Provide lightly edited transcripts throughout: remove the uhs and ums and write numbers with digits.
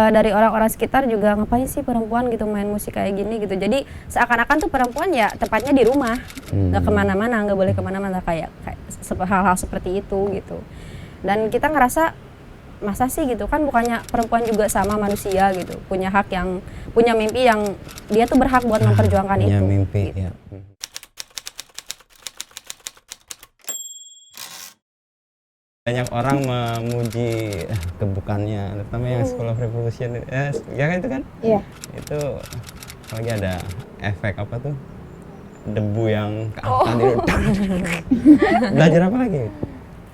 Dari orang-orang sekitar juga ngapain sih perempuan gitu main musik kayak gini gitu. Jadi seakan-akan tuh perempuan ya tempatnya di rumah, nggak kemana-mana, nggak boleh kemana-mana kayak hal-hal seperti itu gitu. Dan kita ngerasa masa sih gitu kan, bukannya perempuan juga sama manusia gitu, punya hak yang punya mimpi yang dia tuh berhak buat memperjuangkan punya itu. mimpi Gitu. ya. Banyak orang memuji kebukannya, terutama yang School of Revolution, ya kan itu kan? Iya. Itu lagi ada efek apa tuh? Debu yang ke atas gitu. Belajar apa lagi?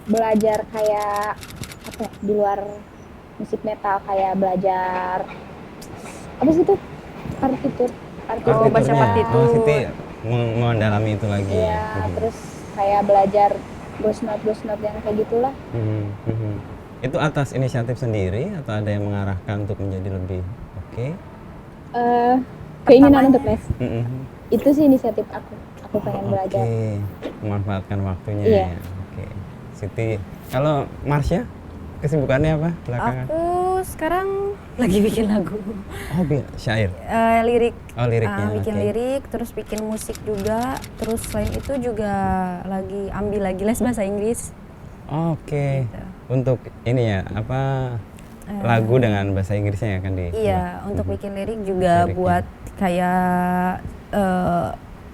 Belajar kayak apa ya, di luar musik metal, kayak belajar apa sih itu? Partitur. baca partitur. Oh, Siti mendalami itu lagi. Iya, terus kayak belajar ghost note yang kayak gitulah. Itu atas inisiatif sendiri atau ada yang mengarahkan untuk menjadi lebih oke? Keinginan untuk les. Itu sih inisiatif aku pengen belajar. Memanfaatkan waktunya. Iya. Ya. Oke. Siti, kalau Marsha kesibukannya apa belakangan? Aku sekarang lagi bikin lagu. Oh, syair. Lirik. Oh, liriknya. Bikin lirik, terus bikin musik juga. Terus selain itu juga lagi ambil lagi les bahasa Inggris. Oke. Gitu. Untuk ini ya, apa lagu dengan bahasa Inggrisnya ya kan di? Iya, untuk bikin lirik juga Liriknya. buat kayak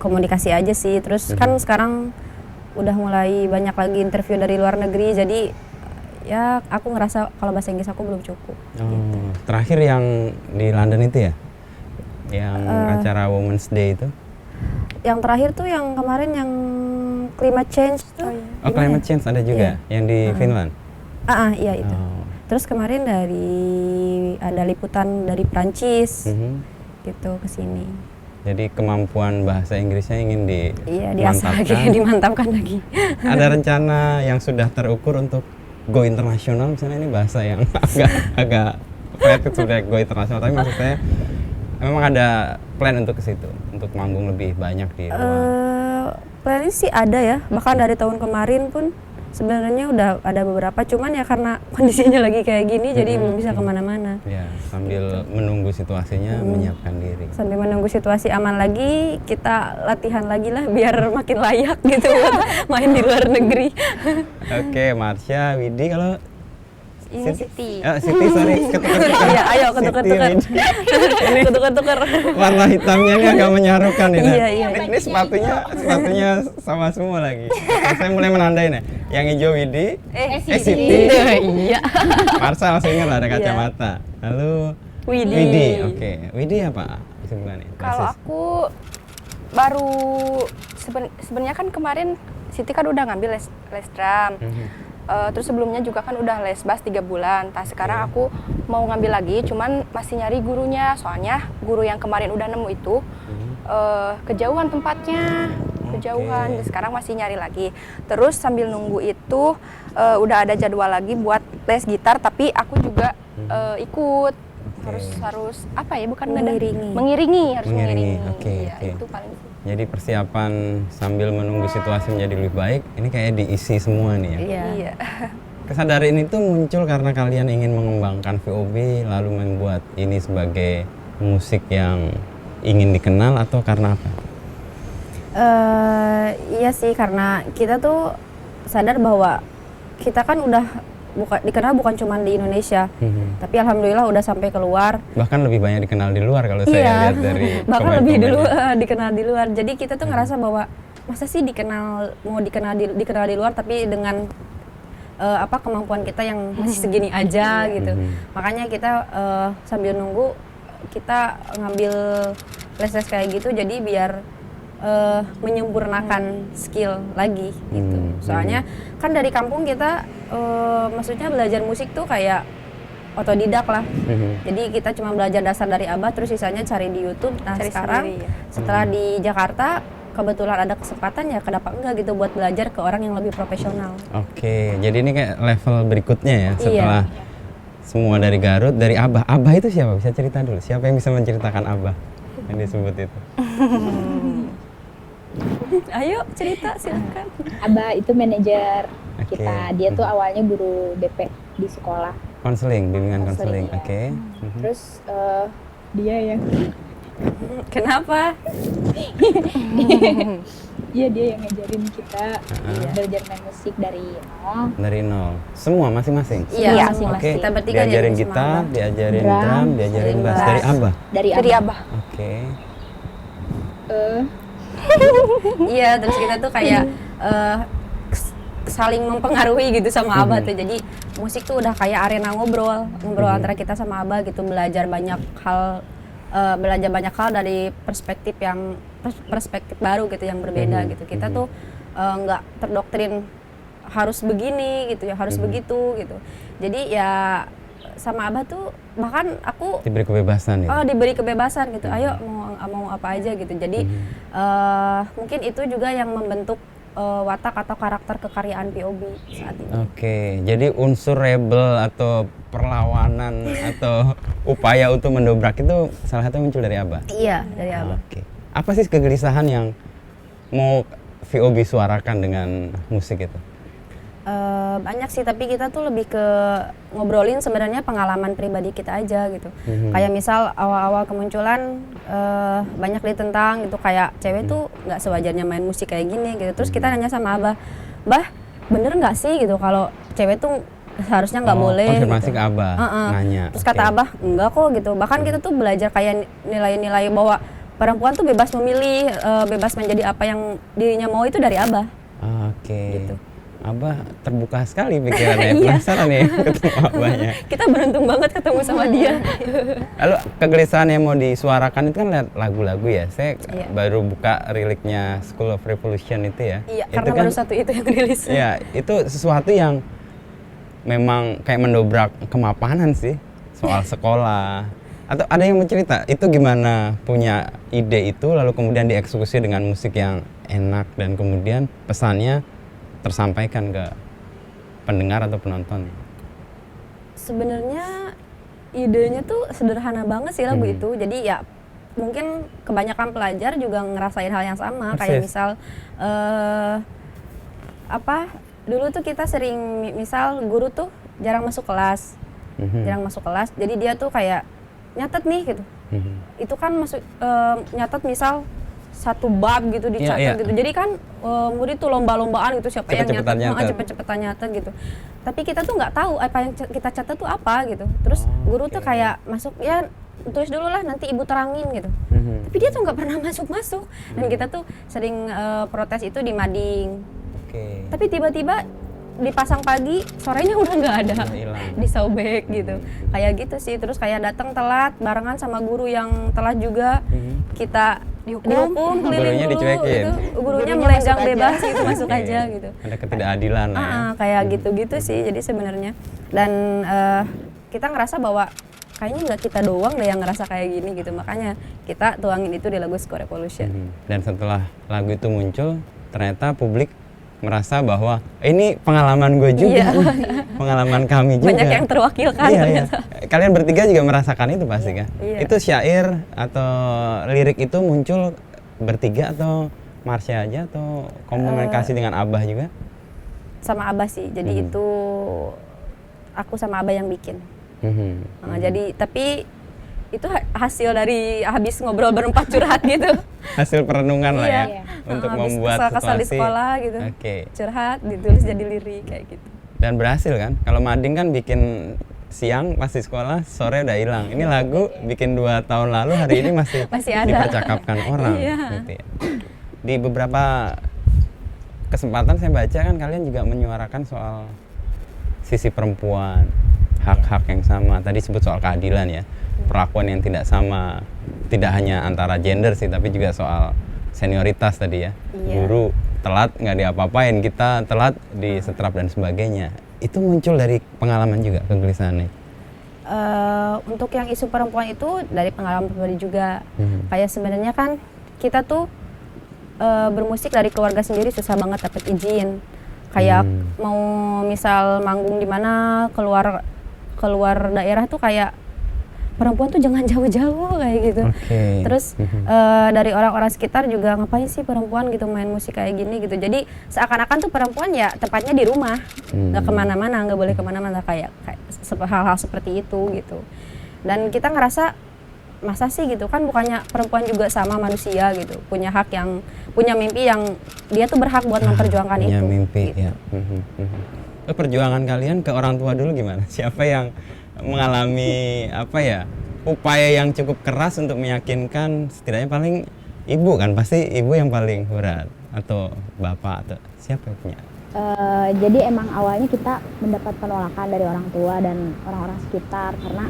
komunikasi aja sih. Terus kan sekarang udah mulai banyak lagi interview dari luar negeri, jadi ya aku ngerasa kalau bahasa Inggris aku belum cukup. Oh, terakhir yang di London itu ya? Yang acara Women's Day itu? Yang terakhir tuh yang kemarin yang climate change tuh. Oh, climate change ada juga yang di Finland? Iya itu. Oh. Terus kemarin ada liputan dari Prancis gitu ke sini. Jadi kemampuan bahasa Inggrisnya ingin diasah lagi, dimantapkan lagi. Ada rencana yang sudah terukur untuk go internasional, misalnya ini bahasa yang agak kreatif sudah go internasional, tapi maksud saya memang ada plan untuk ke situ, untuk manggung lebih banyak di luar. Plannya sih ada ya, bahkan dari tahun kemarin pun sebenarnya udah ada beberapa, cuman ya karena kondisinya lagi kayak gini jadi belum bisa kemana-mana. Ya, sambil menunggu situasinya menyiapkan diri. Sambil menunggu situasi aman lagi, kita latihan lagi lah biar makin layak gitu buat main di luar negeri. Oke, Marsha, Widi, kalau Ini Siti. Siti, sorry, ketukar-tukar. Iya, ayo ketukar-tukar. Ketukar-tukar. Warna hitamnya ini agak menyarukan ini. Iya. Ini sepatunya sama semua lagi. Saya mulai menandai nih. Yang hijau Widi, Siti. Iya. Marsha masih ingat ada kacamata. Lalu Widi. Oke. Widi apa kesibukannya? Kalau aku baru sebenarnya kan kemarin Siti kan udah ngambil les drum. Terus sebelumnya juga kan udah les bass 3 bulan. Sekarang aku mau ngambil lagi, cuman masih nyari gurunya. Soalnya guru yang kemarin udah nemu itu kejauhan tempatnya, kejauhan. Sekarang masih nyari lagi. Terus sambil nunggu itu udah ada jadwal lagi buat les gitar, tapi aku juga ikut. Harus apa ya? Bukan mengiringi. Oke. Itu paling. Jadi persiapan sambil menunggu situasi menjadi lebih baik, ini kayak diisi semua nih ya. Iya. Kesadaran itu muncul karena kalian ingin mengembangkan VOB, lalu membuat ini sebagai musik yang ingin dikenal, atau karena apa? Iya sih, karena kita tuh sadar bahwa kita kan udah dikenal bukan cuma di Indonesia, tapi alhamdulillah udah sampai keluar. Bahkan lebih banyak dikenal di luar kalau saya lihat dari bahkan lebih dulu dikenal di luar. Jadi kita tuh ngerasa bahwa masa sih mau dikenal di luar tapi dengan kemampuan kita yang masih segini aja gitu. Makanya kita sambil nunggu kita ngambil les kayak gitu, jadi biar menyempurnakan skill lagi gitu. Soalnya kan dari kampung kita maksudnya belajar musik tuh kayak otodidak lah. Jadi kita cuma belajar dasar dari abah, terus sisanya cari di YouTube. Nah sekarang setelah di Jakarta kebetulan ada kesempatan, ya kenapa enggak gitu buat belajar ke orang yang lebih profesional. Oke, jadi ini kayak level berikutnya ya setelah semua dari Garut, dari abah. Abah itu siapa? Bisa cerita dulu. Siapa yang bisa menceritakan abah yang disebut itu? Ayo cerita, silakan. Abah itu manajer kita. Dia tuh awalnya guru BP di sekolah. Konseling, bimbingan Konseling, konseling. ya. Oke. Terus dia yang Kenapa? iya dia yang ngajarin kita belajar main musik dari nol. Dari nol. Semua masing-masing. Iya, Iya, masing-masing. Oke. Kita bertiga Diajarin jadi gitar, sama diajarin Drum, drum, diajarin bass bass. dari Abah. Dari Dari Abah. Abah. Oke. Iya, terus kita tuh kayak saling mempengaruhi gitu sama Abah tuh. Jadi musik tuh udah kayak arena ngobrol antara kita sama Abah gitu, belajar banyak hal dari perspektif baru gitu yang berbeda gitu. Kita tuh nggak terdoktrin harus begini gitu ya, harus begitu gitu. Jadi ya sama Abah tuh bahkan aku Diberi kebebasan ya. diberi kebebasan gitu. Ayo mau apa aja gitu. Jadi mungkin itu juga yang membentuk watak atau karakter kekaryaan POB saat ini. Oke, jadi unsur rebel atau perlawanan atau upaya untuk mendobrak itu salah satu muncul dari Abah. Iya, dari Abah. Oke. Apa sih kegelisahan yang mau VOB suarakan dengan musik itu? Banyak sih, tapi kita tuh lebih ke ngobrolin sebenarnya pengalaman pribadi kita aja gitu. Kayak misal awal-awal kemunculan banyak ditentang gitu, kayak cewek tuh nggak sewajarnya main musik kayak gini gitu. Terus kita nanya sama Abah, "Bah, bener nggak sih gitu kalau cewek tuh seharusnya nggak boleh?" Konfirmasi gitu. ke Abah, nanya. Terus kata Abah, "Enggak kok" gitu. Bahkan kita tuh belajar kayak nilai-nilai bahwa perempuan tuh bebas memilih, bebas menjadi apa yang dirinya mau itu dari Abah. Oke. Gitu. Abah terbuka sekali pikirannya, penasaran nih ketemu Abahnya. Kita beruntung banget ketemu sama dia. Lalu kegelisahan yang mau disuarakan itu kan lihat lagu-lagu ya. Saya baru buka riliknya School of Revolution itu ya. Iya, itu karena kan, baru satu itu yang rilis. Iya, itu sesuatu yang memang kayak mendobrak kemapanan sih soal sekolah. Atau ada yang mencerita itu gimana punya ide itu lalu kemudian dieksekusi dengan musik yang enak dan kemudian pesannya tersampaikan ke pendengar atau penonton. Sebenarnya idenya tuh sederhana banget sih lagu itu. Jadi ya mungkin kebanyakan pelajar juga ngerasain hal yang sama. Kayak misal dulu tuh kita sering misal guru tuh jarang masuk kelas. Jadi dia tuh kayak nyatet nih gitu. Itu kan nyatet misal satu bab gitu dicatat gitu. Jadi kan murid tuh lomba-lombaan gitu siapa yang nyatet, cepet-cepetan nyatet gitu. Tapi kita tuh nggak tahu apa yang kita catat tuh apa gitu. Terus guru tuh kayak masuk, ya tulis dulu lah nanti ibu terangin gitu. Tapi dia tuh nggak pernah masuk. Dan kita tuh sering protes itu di mading. Tapi tiba-tiba dipasang pagi, sorenya udah nggak ada, disobek gitu, kayak gitu sih. Terus kayak datang telat, barengan sama guru yang telat juga, kita dihukum keliling dulu, gitu. Gurunya melenggang bebas gitu, masuk aja gitu. Ada ketidakadilan lah ya. Kayak gitu-gitu sih, jadi sebenarnya. Dan kita ngerasa bahwa kayaknya nggak kita doang deh yang ngerasa kayak gini gitu, makanya kita tuangin itu di lagu School Revolution. Dan setelah lagu itu muncul, ternyata publik merasa bahwa ini pengalaman gue juga, pengalaman kami juga. Banyak yang terwakilkan ternyata. Kalian bertiga juga merasakan itu pasti kan? Itu syair atau lirik itu muncul bertiga atau Marsha aja atau komunikasi dengan Abah juga? Sama Abah sih, jadi itu aku sama Abah yang bikin. Jadi tapi itu hasil dari habis ngobrol berempat curhat gitu. Hasil perenungan lah ya, untuk membuat kesal di situasi sekolah gitu. Curhat ditulis jadi lirik kayak gitu. Dan berhasil kan? Kalau mading kan bikin siang pasti sekolah, sore udah hilang. Ini lagu bikin 2 tahun lalu, hari ini masih ada. Dipercakapkan orang. Gitu ya. Di beberapa kesempatan saya baca kan kalian juga menyuarakan soal sisi perempuan, hak-hak yang sama. Tadi sebut soal keadilan ya. Perlakuan yang tidak sama, tidak hanya antara gender sih, tapi juga soal senioritas tadi ya. Guru telat nggak diapa-apain, kita telat disetrap dan sebagainya. Itu muncul dari pengalaman juga kegelisahannya. Untuk yang isu perempuan itu dari pengalaman pribadi juga. Kayak sebenarnya kan kita tuh bermusik dari keluarga sendiri susah banget dapet izin. Kayak mau misal manggung di mana keluar daerah tuh kayak perempuan tuh jangan jauh-jauh kayak gitu. Oke. Terus dari orang-orang sekitar juga ngapain sih perempuan gitu main musik kayak gini gitu. Jadi seakan-akan tuh perempuan ya tempatnya di rumah, nggak kemana-mana, nggak boleh kemana-mana kayak hal-hal seperti itu gitu. Dan kita ngerasa masa sih gitu kan, bukannya perempuan juga sama manusia gitu, punya hak yang punya mimpi yang dia tuh berhak buat memperjuangkan punya itu. mimpi gitu. ya. Perjuangan kalian ke orang tua dulu gimana? Siapa yang mengalami apa ya, upaya yang cukup keras untuk meyakinkan, setidaknya paling ibu kan, pasti ibu yang paling berat, atau bapak, atau siapa yang punya? Jadi emang awalnya kita mendapat penolakan dari orang tua dan orang-orang sekitar karena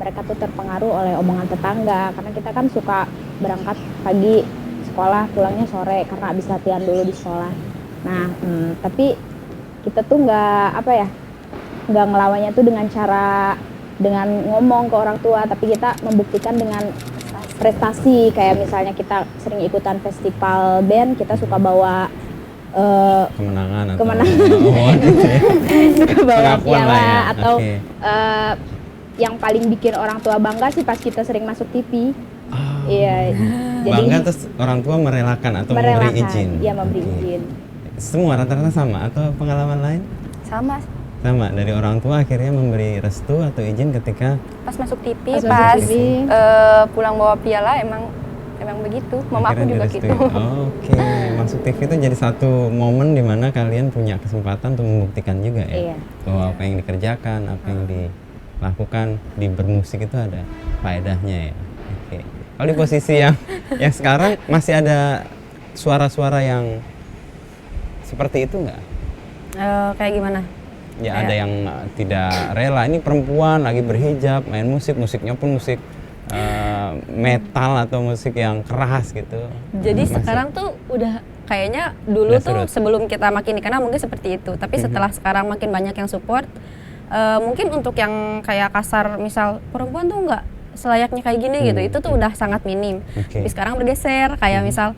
mereka tuh terpengaruh oleh omongan tetangga, karena kita kan suka berangkat pagi sekolah, pulangnya sore karena habis latihan dulu di sekolah. Nah, tapi kita tuh nggak ngelawannya tuh dengan ngomong ke orang tua, tapi kita membuktikan dengan prestasi. Kayak misalnya kita sering ikutan festival band, kita suka bawa Kemenangan suka bawa Pengakuan piala lah ya. atau Oke. yang paling bikin orang tua bangga sih pas kita sering masuk TV. Iya, jadi Bangga terus orang tua merelakan atau memberi izin. Iya, memberi Oke. izin. Semua rata-rata sama atau pengalaman lain? Sama Sama, dari orang tua akhirnya memberi restu atau izin ketika pas masuk TV, Pas masuk pas TV. pulang bawa piala emang begitu. Mama aku akhirnya juga direstui. gitu. Oke, masuk TV itu jadi satu momen di mana kalian punya kesempatan untuk membuktikan juga ya. Iya. Bahwa apa yang dikerjakan, apa yang dilakukan di bermusik itu ada faedahnya ya. Oke. Kalau di posisi yang sekarang masih ada suara-suara yang seperti itu nggak? Kayak gimana? Ya ada yang tidak rela, ini perempuan lagi berhijab, main musik, musiknya pun musik metal atau musik yang keras gitu. Jadi Masih. sekarang tuh udah kayaknya dulu Udah tuh surut. sebelum kita makin dikenal mungkin seperti itu. Tapi setelah sekarang makin banyak yang support, mungkin untuk yang kayak kasar misal perempuan tuh nggak selayaknya kayak gini gitu, itu tuh udah sangat minim. Oke. Tapi sekarang bergeser kayak misal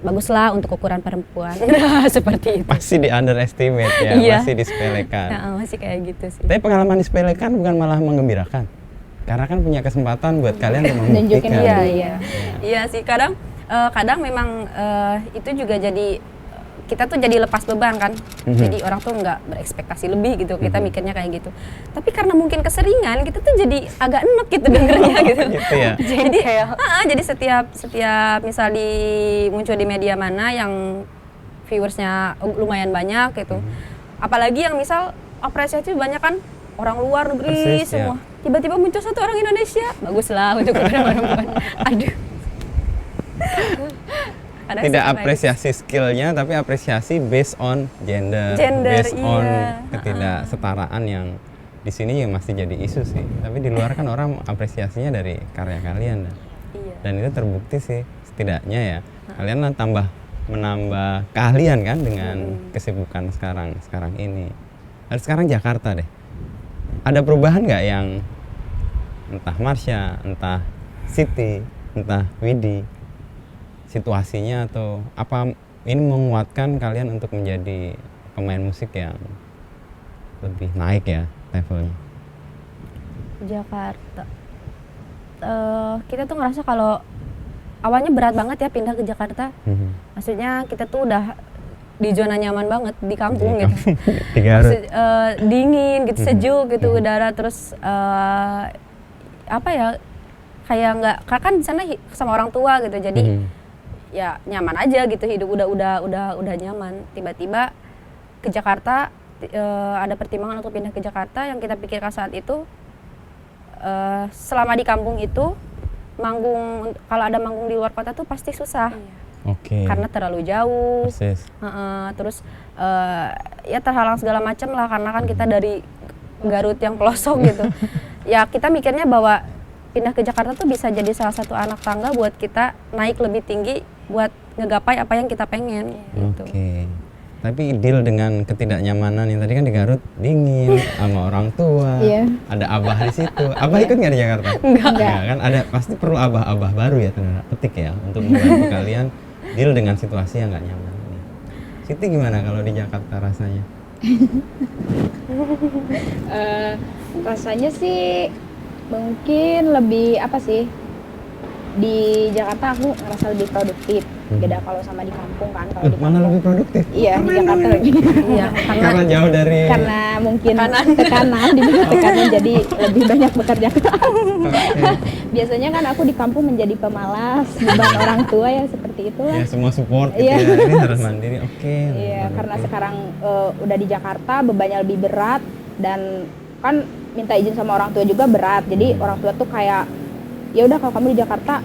baguslah untuk ukuran perempuan. Seperti itu. Masih di underestimate ya, Iya. masih disepelekan. Nah, masih kayak gitu sih. Tapi pengalaman disepelekan bukan malah mengembirakan. Karena kan punya kesempatan buat kalian untuk Nunjukin membuktikan. diri. Iya, Iya. iya. Iya sih, kadang memang itu juga jadi kita tuh jadi lepas beban kan. Jadi orang tuh nggak berekspektasi lebih gitu. Kita mikirnya kayak gitu. Tapi karena mungkin keseringan, kita tuh jadi agak enek gitu dengernya gitu. Gitu ya. Jadi jadi setiap misal muncul di media mana yang viewersnya lumayan banyak gitu. Apalagi yang misal apresiasi banyak kan orang luar negeri Persis, semua. ya. Tiba-tiba muncul satu orang Indonesia, baguslah untuk perempuan. Aduh. Kadang Tidak suka kayak apresiasi skillnya, tapi apresiasi based on gender, Gender, based on iya. ketidaksetaraan yang di sini ya masih jadi isu sih. Tapi di luar kan orang apresiasinya dari karya kalian dan, Iya. dan itu terbukti sih setidaknya ya. Kalian lah menambah keahlian kan dengan kesibukan sekarang ini. Lalu sekarang Jakarta deh. Ada perubahan nggak yang entah Marsha, entah Siti, entah Widi, situasinya atau apa ini menguatkan kalian untuk menjadi pemain musik yang lebih naik ya levelnya? Jakarta. Kita tuh ngerasa kalau awalnya berat banget ya pindah ke Jakarta. Maksudnya kita tuh udah di zona nyaman banget di kampung gitu. Di Garut. Dingin gitu, sejuk gitu udara, terus apa ya, kayak nggak, karena kan di sana sama orang tua gitu, jadi ya nyaman aja gitu hidup, udah nyaman. Tiba-tiba ke Jakarta, ada pertimbangan untuk pindah ke Jakarta. Yang kita pikirkan saat itu, selama di kampung itu manggung, kalau ada manggung di luar kota tuh pasti susah. Oke. Karena terlalu jauh. Persis. Terus ya terhalang segala macam lah, karena kan kita dari Garut yang pelosok gitu. Ya kita mikirnya bahwa pindah ke Jakarta tuh bisa jadi salah satu anak tangga buat kita naik lebih tinggi buat ngegapai apa yang kita pengen gitu. Oke. Tapi deal dengan ketidaknyamanan yang tadi kan di Garut dingin sama orang tua. Iya. Ada abah di situ. Abah ikut nggak di Jakarta? Enggak. Kan ada, pasti perlu abah-abah baru ya tanda petik ya untuk membantu kalian deal dengan situasi yang nggak nyaman. Siti gimana kalau di Jakarta rasanya? Rasanya sih Mungkin lebih apa sih, di Jakarta aku ngerasa lebih produktif, beda kalau sama di kampung kan. Kalau di Mana kampung, lebih produktif? iya di Jakarta lebih Iya, Karena jauh dari karena mungkin tekanan di bawah tekanan jadi lebih banyak bekerja keras. Biasanya kan aku di kampung menjadi pemalas, beban orang tua ya seperti itulah. ya semua support gitu Iya. ya. Ini harus mandiri. Oke. Iya, karena sekarang udah di Jakarta bebannya lebih berat dan kan minta izin sama orang tua juga berat. Jadi orang tua tuh kayak ya udah kalau kamu di Jakarta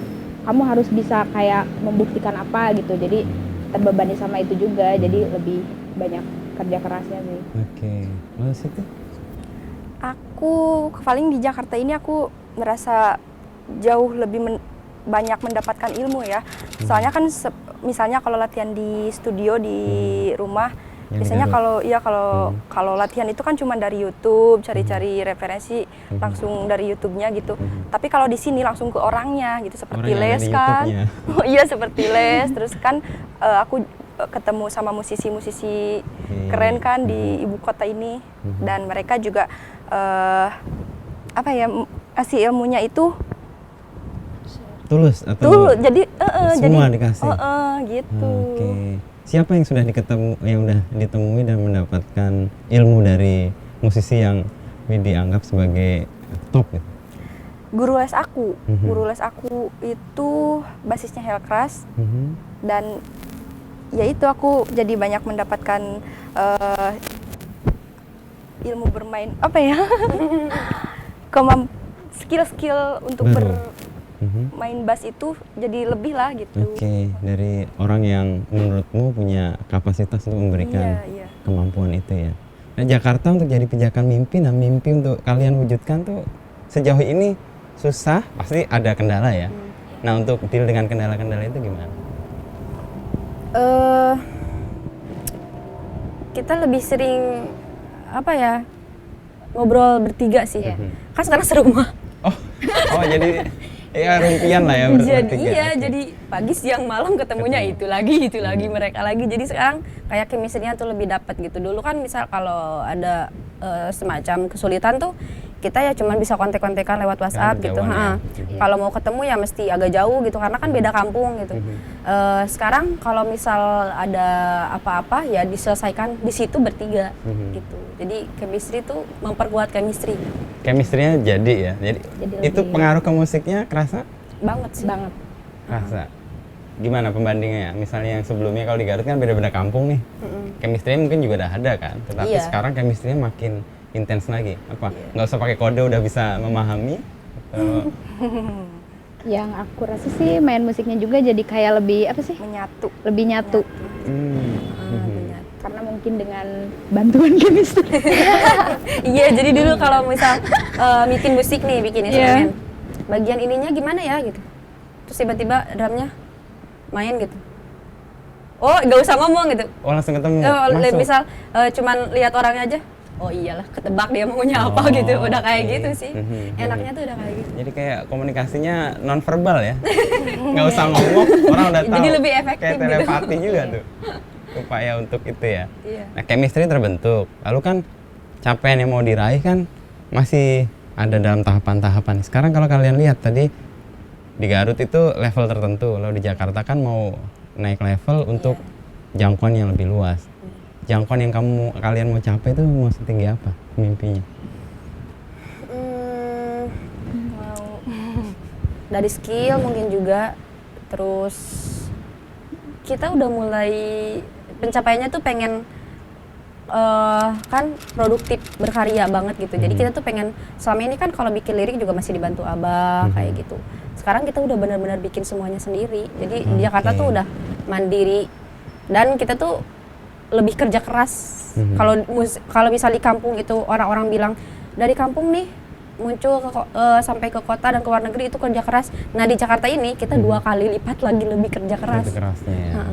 kamu harus bisa kayak membuktikan apa gitu. Jadi terbebani sama itu juga. Jadi lebih banyak kerja kerasnya sih. Oke. Lalu situ? Aku paling di Jakarta ini aku merasa jauh lebih banyak mendapatkan ilmu ya. Soalnya kan misalnya kalau latihan di studio di rumah, Yang biasanya di kalau latihan itu kan cuma dari YouTube, cari-cari referensi langsung dari YouTube-nya gitu. Tapi kalau di sini langsung ke orangnya gitu, seperti Orang yang ada les di kan. YouTube-nya. Oh iya, seperti les. Terus kan aku ketemu sama musisi-musisi keren kan di ibu kota ini, dan mereka juga apa ya, kasih ilmunya itu Tulus atau tuh jadi semua jadi dikasih? gitu. Oke. Siapa yang sudah ditemui dan mendapatkan ilmu dari musisi yang dianggap sebagai top gitu? Guru les aku itu basisnya Hellcrash, dan ya itu aku jadi banyak mendapatkan ilmu bermain apa ya skill untuk Baru. bermain bass itu jadi lebih lah gitu. Oke, dari orang yang menurutmu punya kapasitas untuk memberikan Iya. kemampuan itu ya. Nah, Jakarta untuk jadi pijakan mimpi, nah mimpi untuk kalian wujudkan tuh sejauh ini susah, pasti ada kendala ya. Nah, untuk deal dengan kendala-kendala itu gimana? Kita lebih sering apa ya, ngobrol bertiga sih. Kan sekarang serumah. Oh jadi ya rumpian lah ya bertiga. Jadi iya, Oke. jadi pagi siang malam ketemunya itu lagi mereka lagi. Jadi sekarang kayak chemistry-nya tuh lebih dapat gitu. Dulu kan misal kalau ada semacam kesulitan tuh kita ya cuman bisa kontek-kontekan lewat WhatsApp gitu. kejauhan Kalau mau ketemu ya mesti agak jauh gitu karena kan beda kampung gitu. Sekarang kalau misal ada apa-apa ya diselesaikan di situ bertiga gitu. Jadi chemistry tuh memperkuat chemistry. Chemistry-nya jadi ya. Jadi itu lebih- pengaruh ke musiknya kerasa? Banget sih. Banget. Kerasa. Gimana pembandingnya ya? Misalnya yang sebelumnya kalau di Garut kan beda-beda kampung nih. Chemistry-nya mungkin juga udah ada kan. Tetapi Iya. sekarang chemistry-nya makin intens lagi. Apa? Nggak usah pakai kode udah bisa memahami? Atau Yang aku rasa sih main musiknya juga jadi kayak lebih apa sih? Menyatu. Lebih nyatu. Benar. Karena mungkin dengan bantuan chemistry. Iya, jadi dulu kalau misal bikin musik nih, bikin instrumen, bagian ininya gimana ya gitu. Terus tiba-tiba drumnya main gitu. Oh, nggak usah ngomong gitu. oh langsung ketemu. Misal Masuk. cuman lihat orangnya aja. Oh iyalah, ketebak dia maunya apa Oh, gitu. Udah kayak oke. gitu sih. Enaknya tuh udah kayak gitu. Jadi kayak komunikasinya non verbal ya. Nggak usah ngomong, orang udah tahu. Jadi lebih efektif kayak gitu. telepati juga tuh. Upaya untuk itu ya. Iya. Nah, chemistry terbentuk. Lalu kan capaian yang mau diraih kan masih ada dalam tahapan-tahapan. Sekarang kalau kalian lihat tadi di Garut itu level tertentu, lalu di Jakarta kan mau naik level untuk jangkauan yang lebih luas. Jangkauan yang kalian mau capai itu mau setinggi apa mimpinya? Mau dari skill mungkin juga. Terus kita udah mulai pencapaiannya tuh pengen kan produktif, berkarya banget gitu. Jadi kita tuh pengen, selama ini kan kalau bikin lirik juga masih dibantu abah kayak gitu. Sekarang kita udah benar-benar bikin semuanya sendiri. Jadi di Jakarta tuh udah mandiri dan kita tuh lebih kerja keras. Kalau misal di kampung itu orang-orang bilang dari kampung nih muncul sampai ke kota dan ke luar negeri itu kerja keras. Nah di Jakarta ini kita 2 kali lipat lagi lebih kerja keras. Itu kerasnya ya.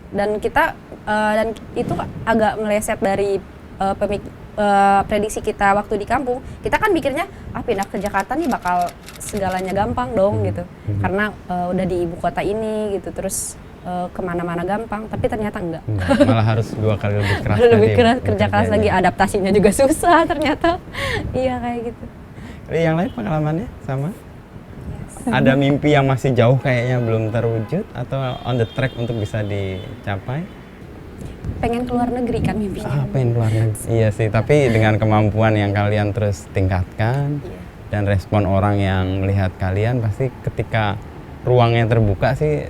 Dan kita dan itu agak meleset dari prediksi kita waktu di kampung. Kita kan mikirnya pindah ke Jakarta nih bakal segalanya gampang dong gitu, karena udah di ibu kota ini gitu, terus kemana-mana gampang, tapi ternyata enggak. Malah harus 2 kali lebih keras. Lebih tadi keras, kerja keras bekerjanya. lagi, adaptasinya juga susah ternyata. Iya kayak gitu. Yang lain pengalamannya sama? Ada mimpi yang masih jauh kayaknya belum terwujud atau on the track untuk bisa dicapai? Pengen keluar negeri kan mimpinya. Pengen keluar negeri. Iya sih, tapi dengan kemampuan yang kalian terus tingkatkan dan respon orang yang melihat kalian, pasti ketika ruangnya terbuka sih,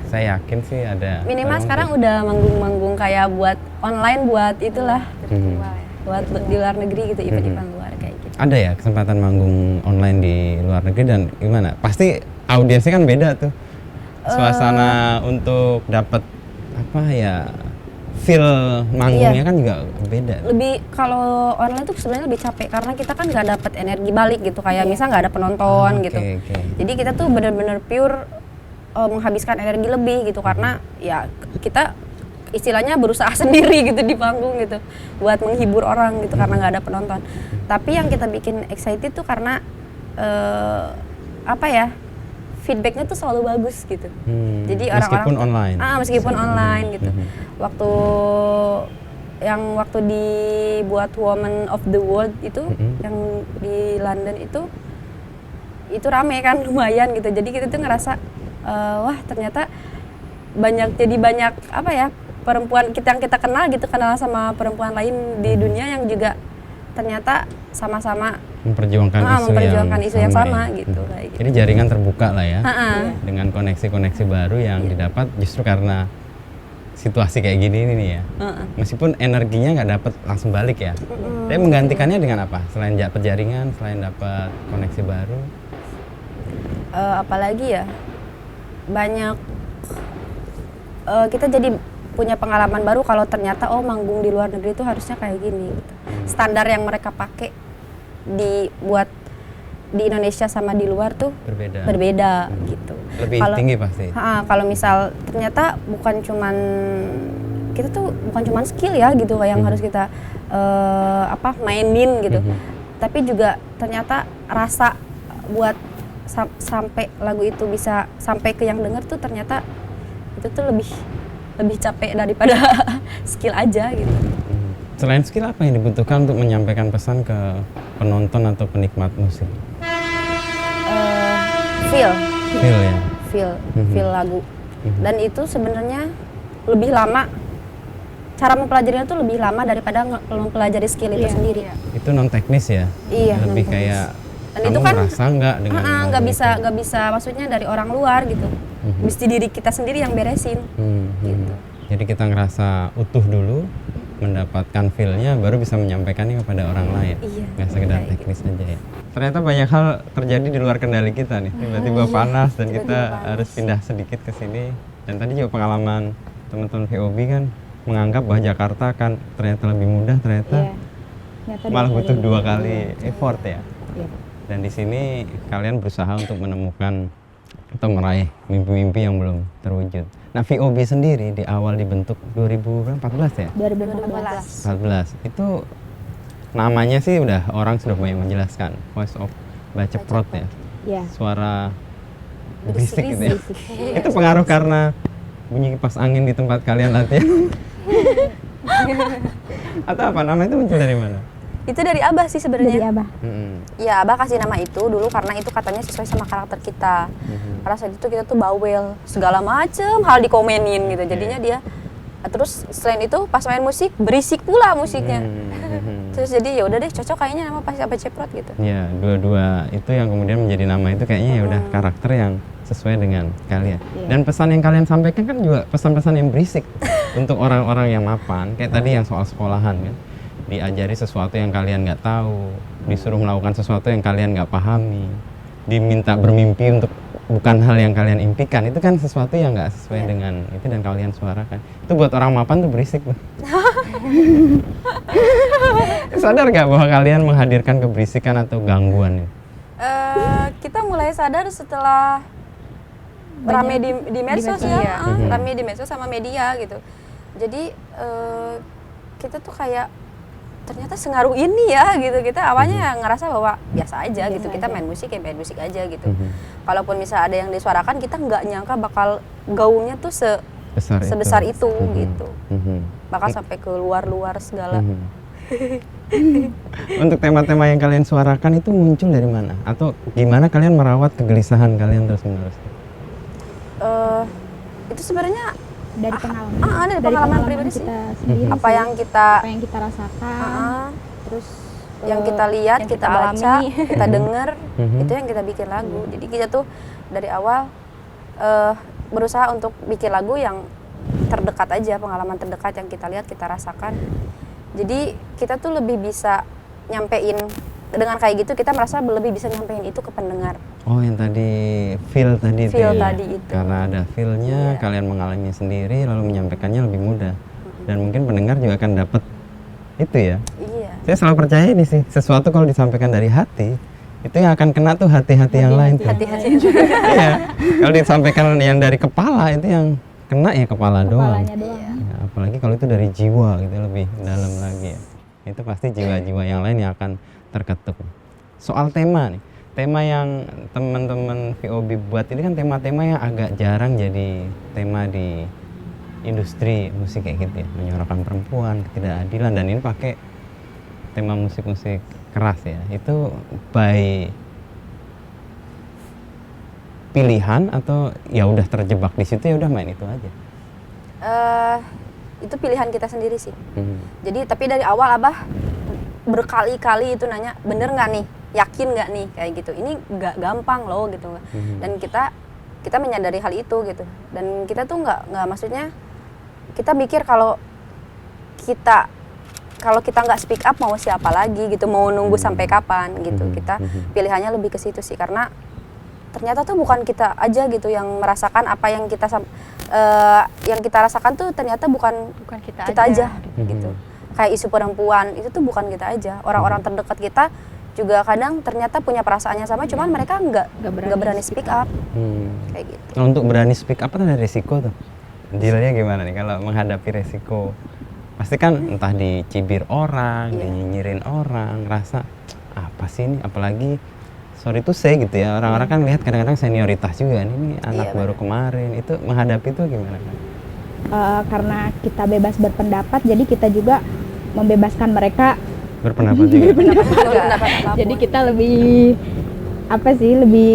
saya yakin sih ada. Minimal sekarang udah manggung-manggung kayak buat online, buat itulah, buat di luar negeri gitu, event-event luar kayak gitu. Ada ya kesempatan manggung online di luar negeri dan gimana? Pasti audiensnya kan beda tuh. Suasana untuk dapat apa ya, feel manggungnya kan juga beda. Lebih kalau online tuh sebenarnya lebih capek karena kita kan nggak dapat energi balik gitu, kayak misal nggak ada penonton gitu. Jadi kita tuh bener-bener pure menghabiskan energi lebih gitu karena ya kita istilahnya berusaha sendiri gitu di panggung gitu buat menghibur orang gitu karena nggak ada penonton. Tapi yang kita bikin excited tuh karena apa ya, feedbacknya tuh selalu bagus gitu. Jadi meskipun online. Meskipun online gitu. Waktu dibuat Women of the World itu yang di London itu rame kan lumayan gitu. Jadi kita tuh ngerasa wah ternyata banyak apa ya, perempuan yang kita kenal gitu, kenal sama perempuan lain di dunia yang juga ternyata sama-sama memperjuangkan isu yang sama gitu. Kayak gitu. Jadi jaringan terbuka lah ya, dengan koneksi-koneksi baru yang didapat justru karena situasi kayak gini nih ya. Meskipun energinya nggak dapat langsung balik ya, tapi menggantikannya dengan apa? Selain dapat jaringan, selain dapat koneksi baru, apalagi ya, banyak kita jadi punya pengalaman baru kalau ternyata manggung di luar negeri itu harusnya kayak gini gitu. Standar yang mereka pakai dibuat di Indonesia sama di luar tuh berbeda gitu. Lebih tinggi pasti. Kalau misal ternyata bukan cuman skill ya gitu yang harus kita mainin gitu. Tapi juga ternyata rasa buat sampai lagu itu bisa sampai ke yang denger tuh ternyata itu tuh lebih capek daripada skill aja gitu. Selain skill, apa yang dibutuhkan untuk menyampaikan pesan ke penonton atau penikmat musik? Feel lagu. Dan itu sebenarnya lebih lama, cara mempelajarinya tuh lebih lama daripada mempelajari skill itu sendiri. Itu non teknis ya? Iya. Lebih kayak dan kamu itu kan merasa nggak dengan nggak bisa maksudnya dari orang luar gitu. Mesti diri kita sendiri yang beresin. Gitu. Jadi kita ngerasa utuh dulu, mendapatkan feel-nya, baru bisa menyampaikannya kepada orang lain. Nggak sekedar teknis aja ya. Ternyata banyak hal terjadi di luar kendali kita nih. Tiba-tiba panas dan kita harus pindah sedikit ke sini. Dan tadi juga pengalaman teman-teman VOB kan menganggap bahwa Jakarta kan ternyata lebih mudah, ternyata malah butuh 2 kali effort ya. Dan di sini kalian berusaha untuk menemukan atau meraih mimpi-mimpi yang belum terwujud. Nah, VOB sendiri di awal dibentuk 2014 ya? 2014. Itu namanya sih orang sudah banyak menjelaskan, Voice of Baceprot ya? Iya. Suara berisik gitu ya? Itu pengaruh karena bunyi kipas angin di tempat kalian latihan? Atau apa? Nama itu muncul dari mana? Itu dari Abah sih sebenarnya. Dari Abah. Ya Abah kasih nama itu dulu karena itu katanya sesuai sama karakter kita. Karena saat itu kita tuh bawel, segala macem hal dikomenin gitu. Jadinya dia terus selain itu pas main musik berisik pula musiknya. Terus jadi ya udah deh cocok kayaknya nama Voice of Baceprot gitu. Ya, dua-dua itu yang kemudian menjadi nama itu kayaknya ya udah karakter yang sesuai dengan kalian. Dan pesan yang kalian sampaikan kan juga pesan-pesan yang berisik untuk orang-orang yang mapan. Kayak tadi yang soal sekolahan kan. Diajari sesuatu yang kalian nggak tahu, disuruh melakukan sesuatu yang kalian nggak pahami, diminta bermimpi untuk bukan hal yang kalian impikan, itu kan sesuatu yang nggak sesuai dengan itu dan kalian suarakan. Itu buat orang mapan tuh berisik tuh. Sadar nggak bahwa kalian menghadirkan keberisikan atau gangguan? Kita mulai sadar setelah rame di medsos ya, rame di medsos sama media gitu. Jadi kita tuh kayak ternyata sengaruh ini ya gitu. Kita awalnya ngerasa bahwa biasa aja gitu, kita main musik ya main musik aja gitu. Kalaupun misal ada yang disuarakan, kita nggak nyangka bakal gaungnya tuh sebesar itu gitu, bakal sampai ke luar segala Untuk tema-tema yang kalian suarakan itu muncul dari mana? Atau gimana kalian merawat kegelisahan kalian terus-menerus? Itu sebenarnya Dari pengalaman. dari pengalaman pribadi sih. kita sendiri. Apa sih. yang kita Apa yang kita rasakan. Terus yang kita lihat, yang kita kita baca, alami. kita denger, Mhm. itu yang kita bikin lagu. Jadi kita tuh dari awal berusaha untuk bikin lagu yang terdekat aja, pengalaman terdekat yang kita lihat, kita rasakan. Jadi kita tuh lebih bisa nyampein dengan kayak gitu, kita merasa lebih bisa nyampein itu ke pendengar. Oh, yang tadi feel tadi itu Feel ya? tadi itu. Karena ada feel-nya, Iya. kalian mengalaminya sendiri lalu menyampaikannya lebih mudah. Dan mungkin pendengar juga akan dapat itu ya. Iya. Saya selalu percaya ini sih, sesuatu kalau disampaikan dari hati, itu yang akan kena tuh hati-hati yang lain tuh. Hati-hati. Iya. Kalau disampaikan yang dari kepala itu yang kena ya kepala doang. kepalanya doang. Ya, apalagi kalau itu dari jiwa gitu lebih dalam lagi ya. Itu pasti jiwa-jiwa yang lain yang akan terketuk. Soal tema nih, tema yang teman-teman VOB buat ini kan tema-tema yang agak jarang jadi tema di industri musik kayak gitu ya, menyuarakan perempuan, ketidakadilan, dan ini pakai tema musik-musik keras ya. Itu by pilihan atau ya udah terjebak di situ ya udah main itu aja. Itu pilihan kita sendiri sih. Hmm. Jadi tapi dari awal Abah berkali-kali itu nanya, bener nggak nih, yakin nggak nih, kayak gitu. Ini nggak gampang loh gitu. Dan kita menyadari hal itu gitu. Dan kita tuh nggak maksudnya kita mikir kalau kita nggak speak up mau siapa lagi gitu, mau nunggu sampai kapan gitu. Kita pilihannya lebih ke situ sih, karena ternyata tuh bukan kita aja gitu yang merasakan apa yang kita rasakan tuh ternyata bukan Bukan kita aja gitu. Kayak isu perempuan itu tuh bukan kita aja, orang-orang terdekat kita juga kadang ternyata punya perasaannya sama, cuman mereka nggak berani speak up kayak gitu. Nah, untuk berani speak up kan ada resiko tuh. Dealnya gimana nih kalau menghadapi resiko? Pasti kan entah dicibir orang, dinyinyirin orang, ngerasa apa sih ini, apalagi sorry to say gitu ya, orang-orang kan lihat kadang-kadang senioritas juga nih, ini anak baru kemarin, itu menghadapi itu gimana kan? Karena kita bebas berpendapat, jadi kita juga membebaskan mereka. Berpendapat juga. Pendapat apapun. Jadi kita lebih lebih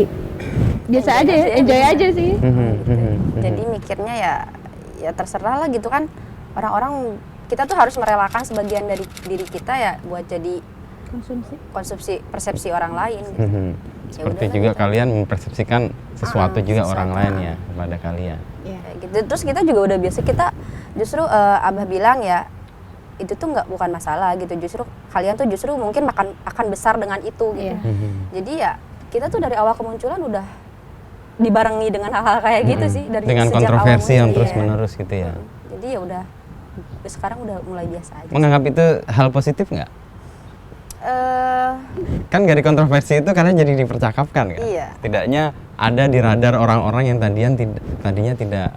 biasa aja ya, enjoy aja sih. Jadi mikirnya ya terserah lah gitu kan, orang-orang kita tuh harus merelakan sebagian dari diri kita ya buat jadi konsumsi persepsi orang lain gitu. Ya Seperti udahlah juga gitu. kalian mempersepsikan sesuatu juga sesuatu. orang lain ya kepada kalian. Kayak gitu. Terus kita juga udah biasa, kita justru Abah bilang ya itu tuh bukan masalah gitu, justru kalian tuh justru mungkin akan besar dengan itu gitu. Jadi ya kita tuh dari awal kemunculan udah dibarengi dengan hal-hal kayak gitu sih, dari Dengan sejak kontroversi awal yang muncul, terus iya. menerus gitu ya. Jadi ya udah sekarang udah mulai biasa aja. Menganggap itu hal positif nggak? Eh, Kan dari kontroversi itu karena jadi dipercakapkan kan? Iya. Setidaknya ada di radar orang-orang yang tadinya tidak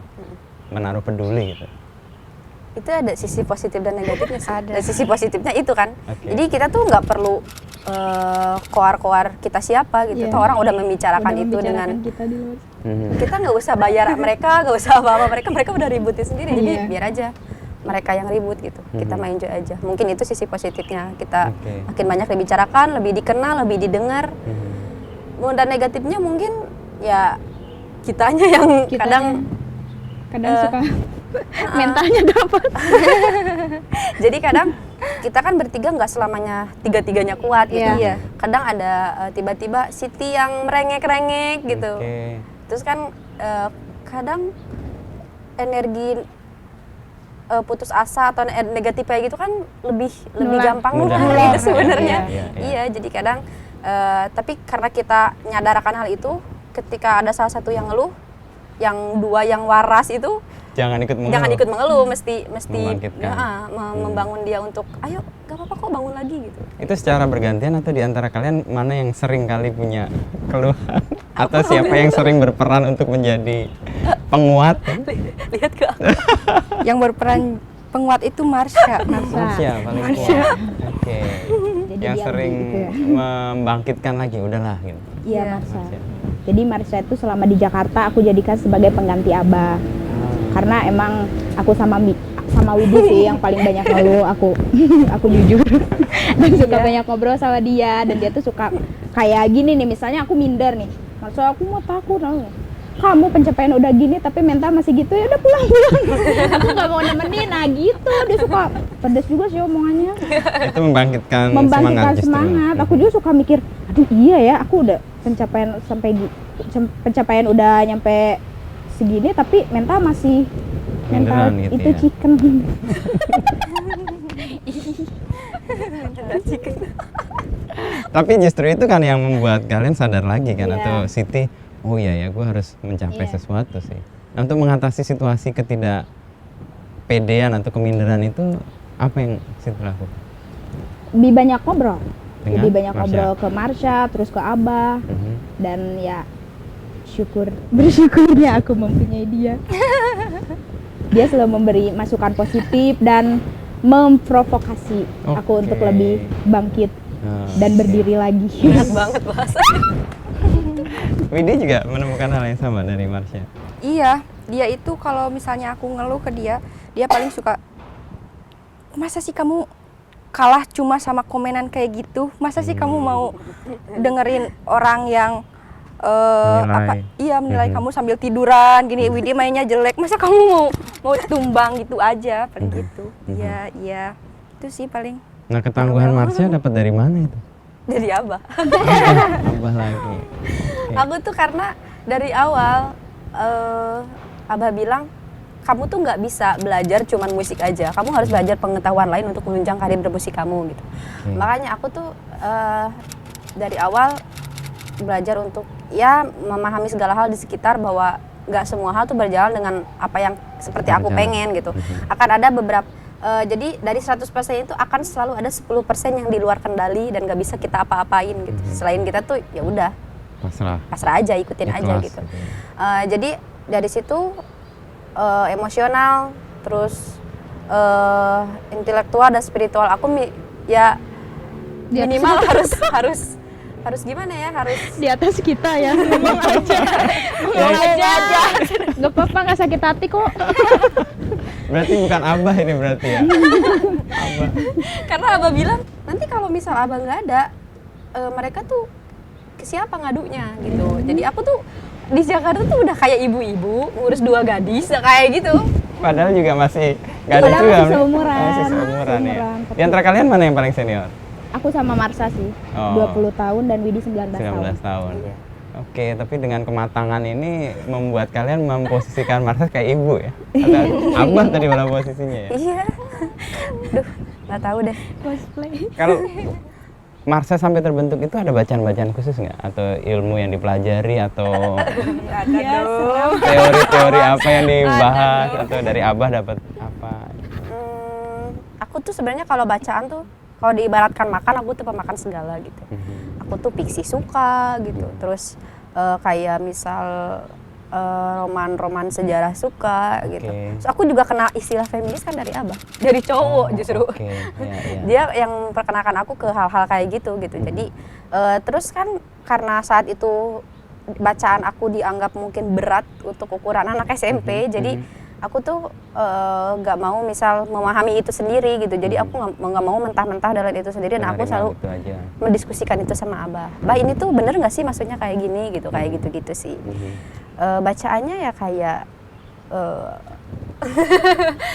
menaruh peduli gitu. itu ada sisi positif dan negatifnya sih. Dan sisi positifnya itu kan. Oke. Jadi kita tuh nggak perlu koar-koar kita siapa gitu. Toh orang udah membicarakan itu dengan kita di luar. kita nggak usah bayar mereka, nggak usah apa-apa, mereka udah ributin sendiri. Jadi biar aja mereka yang ribut gitu, kita main enjoy aja. Mungkin itu sisi positifnya, kita makin banyak dibicarakan, lebih dikenal, lebih didengar. Dan negatifnya mungkin ya kitanya yang kadang suka mentalnya dapat. jadi kadang kita kan bertiga nggak selamanya tiga-tiganya kuat gitu. Iya. Kadang ada tiba-tiba Siti yang merengek-rengek gitu. Terus kan kadang energi putus asa atau negatif kayak gitu kan lebih gampang nular gitu sebenarnya. Iya, jadi kadang tapi karena kita nyadarkan hal itu, ketika ada salah satu yang ngeluh, yang dua yang waras itu Jangan ikut mengeluh, mesti Membangkitkan. membangun dia untuk ayo gak apa-apa kok, bangun lagi gitu. Itu secara bergantian atau di antara kalian mana yang sering kali punya keluhan? Atau siapa yang sering berperan untuk menjadi penguat? Lihat ke aku. Yang berperan penguat itu Marsha. Marsha paling kuat. Oke. Jadi Yang dia sering gitu ya. membangkitkan lagi, udahlah gitu. Iya, Marsha. Jadi Marsha itu selama di Jakarta aku jadikan sebagai pengganti Abah. Karena emang aku sama sama Widi sih yang paling banyak ngeluh, aku jujur. Dan suka banyak ngobrol sama dia, dan dia tuh suka kayak gini nih, misalnya aku minder nih, maksud aku mau takut, kamu pencapaian udah gini tapi mental masih gitu, ya udah pulang. Aku nggak mau nemenin, nah gitu. Dia suka pedes juga sih omongannya. Itu membangkitkan Membangkitkan justru. semangat. Aku juga suka mikir, aduh iya ya, aku udah pencapaian udah nyampe segini tapi mental masih mental Minderan gitu itu ya. chicken. Tapi justru itu kan yang membuat kalian sadar lagi kan, Iya. atau Siti, oh iya ya, gue harus mencapai Iya. sesuatu sih. Nah, untuk mengatasi situasi ketidakpedean atau keminderan itu apa yang Siti lakukan? Lebih banyak ngobrol. Dengan Lebih banyak Marsha? ngobrol ke Marsha, terus ke Abah, Mhm. dan ya bersyukurnya aku mempunyai dia. Dia selalu memberi masukan positif dan memprovokasi aku Oke. untuk lebih bangkit Oh, dan oke. berdiri lagi. Enak banget bahasa. Widi juga menemukan hal yang sama dari Marsha. Iya, dia itu kalau misalnya aku ngeluh ke dia, dia paling suka, masa sih kamu kalah cuma sama komenan kayak gitu? Masa sih kamu mau dengerin orang yang Menilai. menilai Mhm. kamu sambil tiduran gini, Widi mainnya jelek, masa kamu mau tumbang gitu aja, paling Mhm. gitu. Mhm. Iya, iya. Itu sih paling Nah, ketangguhan Marsha dapat dari mana itu? Dari Abah. Abah lagi. Oke. Aku tuh karena dari awal Abah bilang kamu tuh nggak bisa belajar cuman musik aja, kamu harus belajar pengetahuan lain untuk menunjang karir bermusik kamu gitu. Makanya aku tuh dari awal belajar untuk ya memahami segala hal di sekitar, bahwa nggak semua hal tuh berjalan dengan apa yang seperti aku Berjalan. pengen gitu. Akan ada beberapa jadi dari 100% itu akan selalu ada 10% yang di luar kendali dan nggak bisa kita apa-apain gitu. Selain kita tuh ya udah pasrah aja, ikutin aja Ikhlas gitu. gitu. Jadi dari situ emosional, terus intelektual dan spiritual aku ya minimal harus gimana ya, harus Di atas kita ya, ngomong aja. Gak apa-apa, gak sakit hati kok. Berarti bukan Abah ini berarti ya. Abah. karena Abah bilang nanti kalau misal Abah nggak ada mereka tuh ke siapa ngadunya gitu. Jadi aku tuh di Jakarta tuh udah kayak ibu-ibu ngurus 2 gadis kayak gitu. Padahal juga masih gak ada Padahal juga. masih seumuran. Masih seumuran ya. Seumuran. Di antara kalian mana yang paling senior? Aku sama Marsha sih, Oh. 20 tahun dan Widi 19 tahun. 19 tahun. Oke, tapi dengan kematangan ini membuat kalian memposisikan Marsha kayak ibu ya? Atau Abah tadi malah posisinya ya? Iya. Duh, nggak tahu deh. Cosplay. Kalau Marsha sampai terbentuk itu ada bacaan-bacaan khusus nggak? Atau ilmu yang dipelajari atau teori-teori apa yang dibahas? Atau dari Abah dapat apa? Aku tuh sebenarnya kalau bacaan tuh kalau diibaratkan makan, aku tuh pemakan segala gitu. Aku tuh fiksi suka gitu. Terus kayak misal roman-roman sejarah suka gitu. Terus aku juga kenal istilah feminis kan dari Abah, dari cowok justru. Oke, iya, iya. Dia yang perkenalkan aku ke hal-hal kayak gitu gitu. Jadi terus kan karena saat itu bacaan aku dianggap mungkin berat untuk ukuran anak SMP, jadi aku tuh nggak mau misal memahami itu sendiri gitu. Jadi aku nggak mau mentah-mentah dalam itu sendiri, dan aku Menerima selalu gitu aja. mendiskusikan itu sama Abah. Bah, ini tuh bener nggak sih maksudnya kayak gini gitu, kayak gitu-gitu sih. Bacaannya ya kayak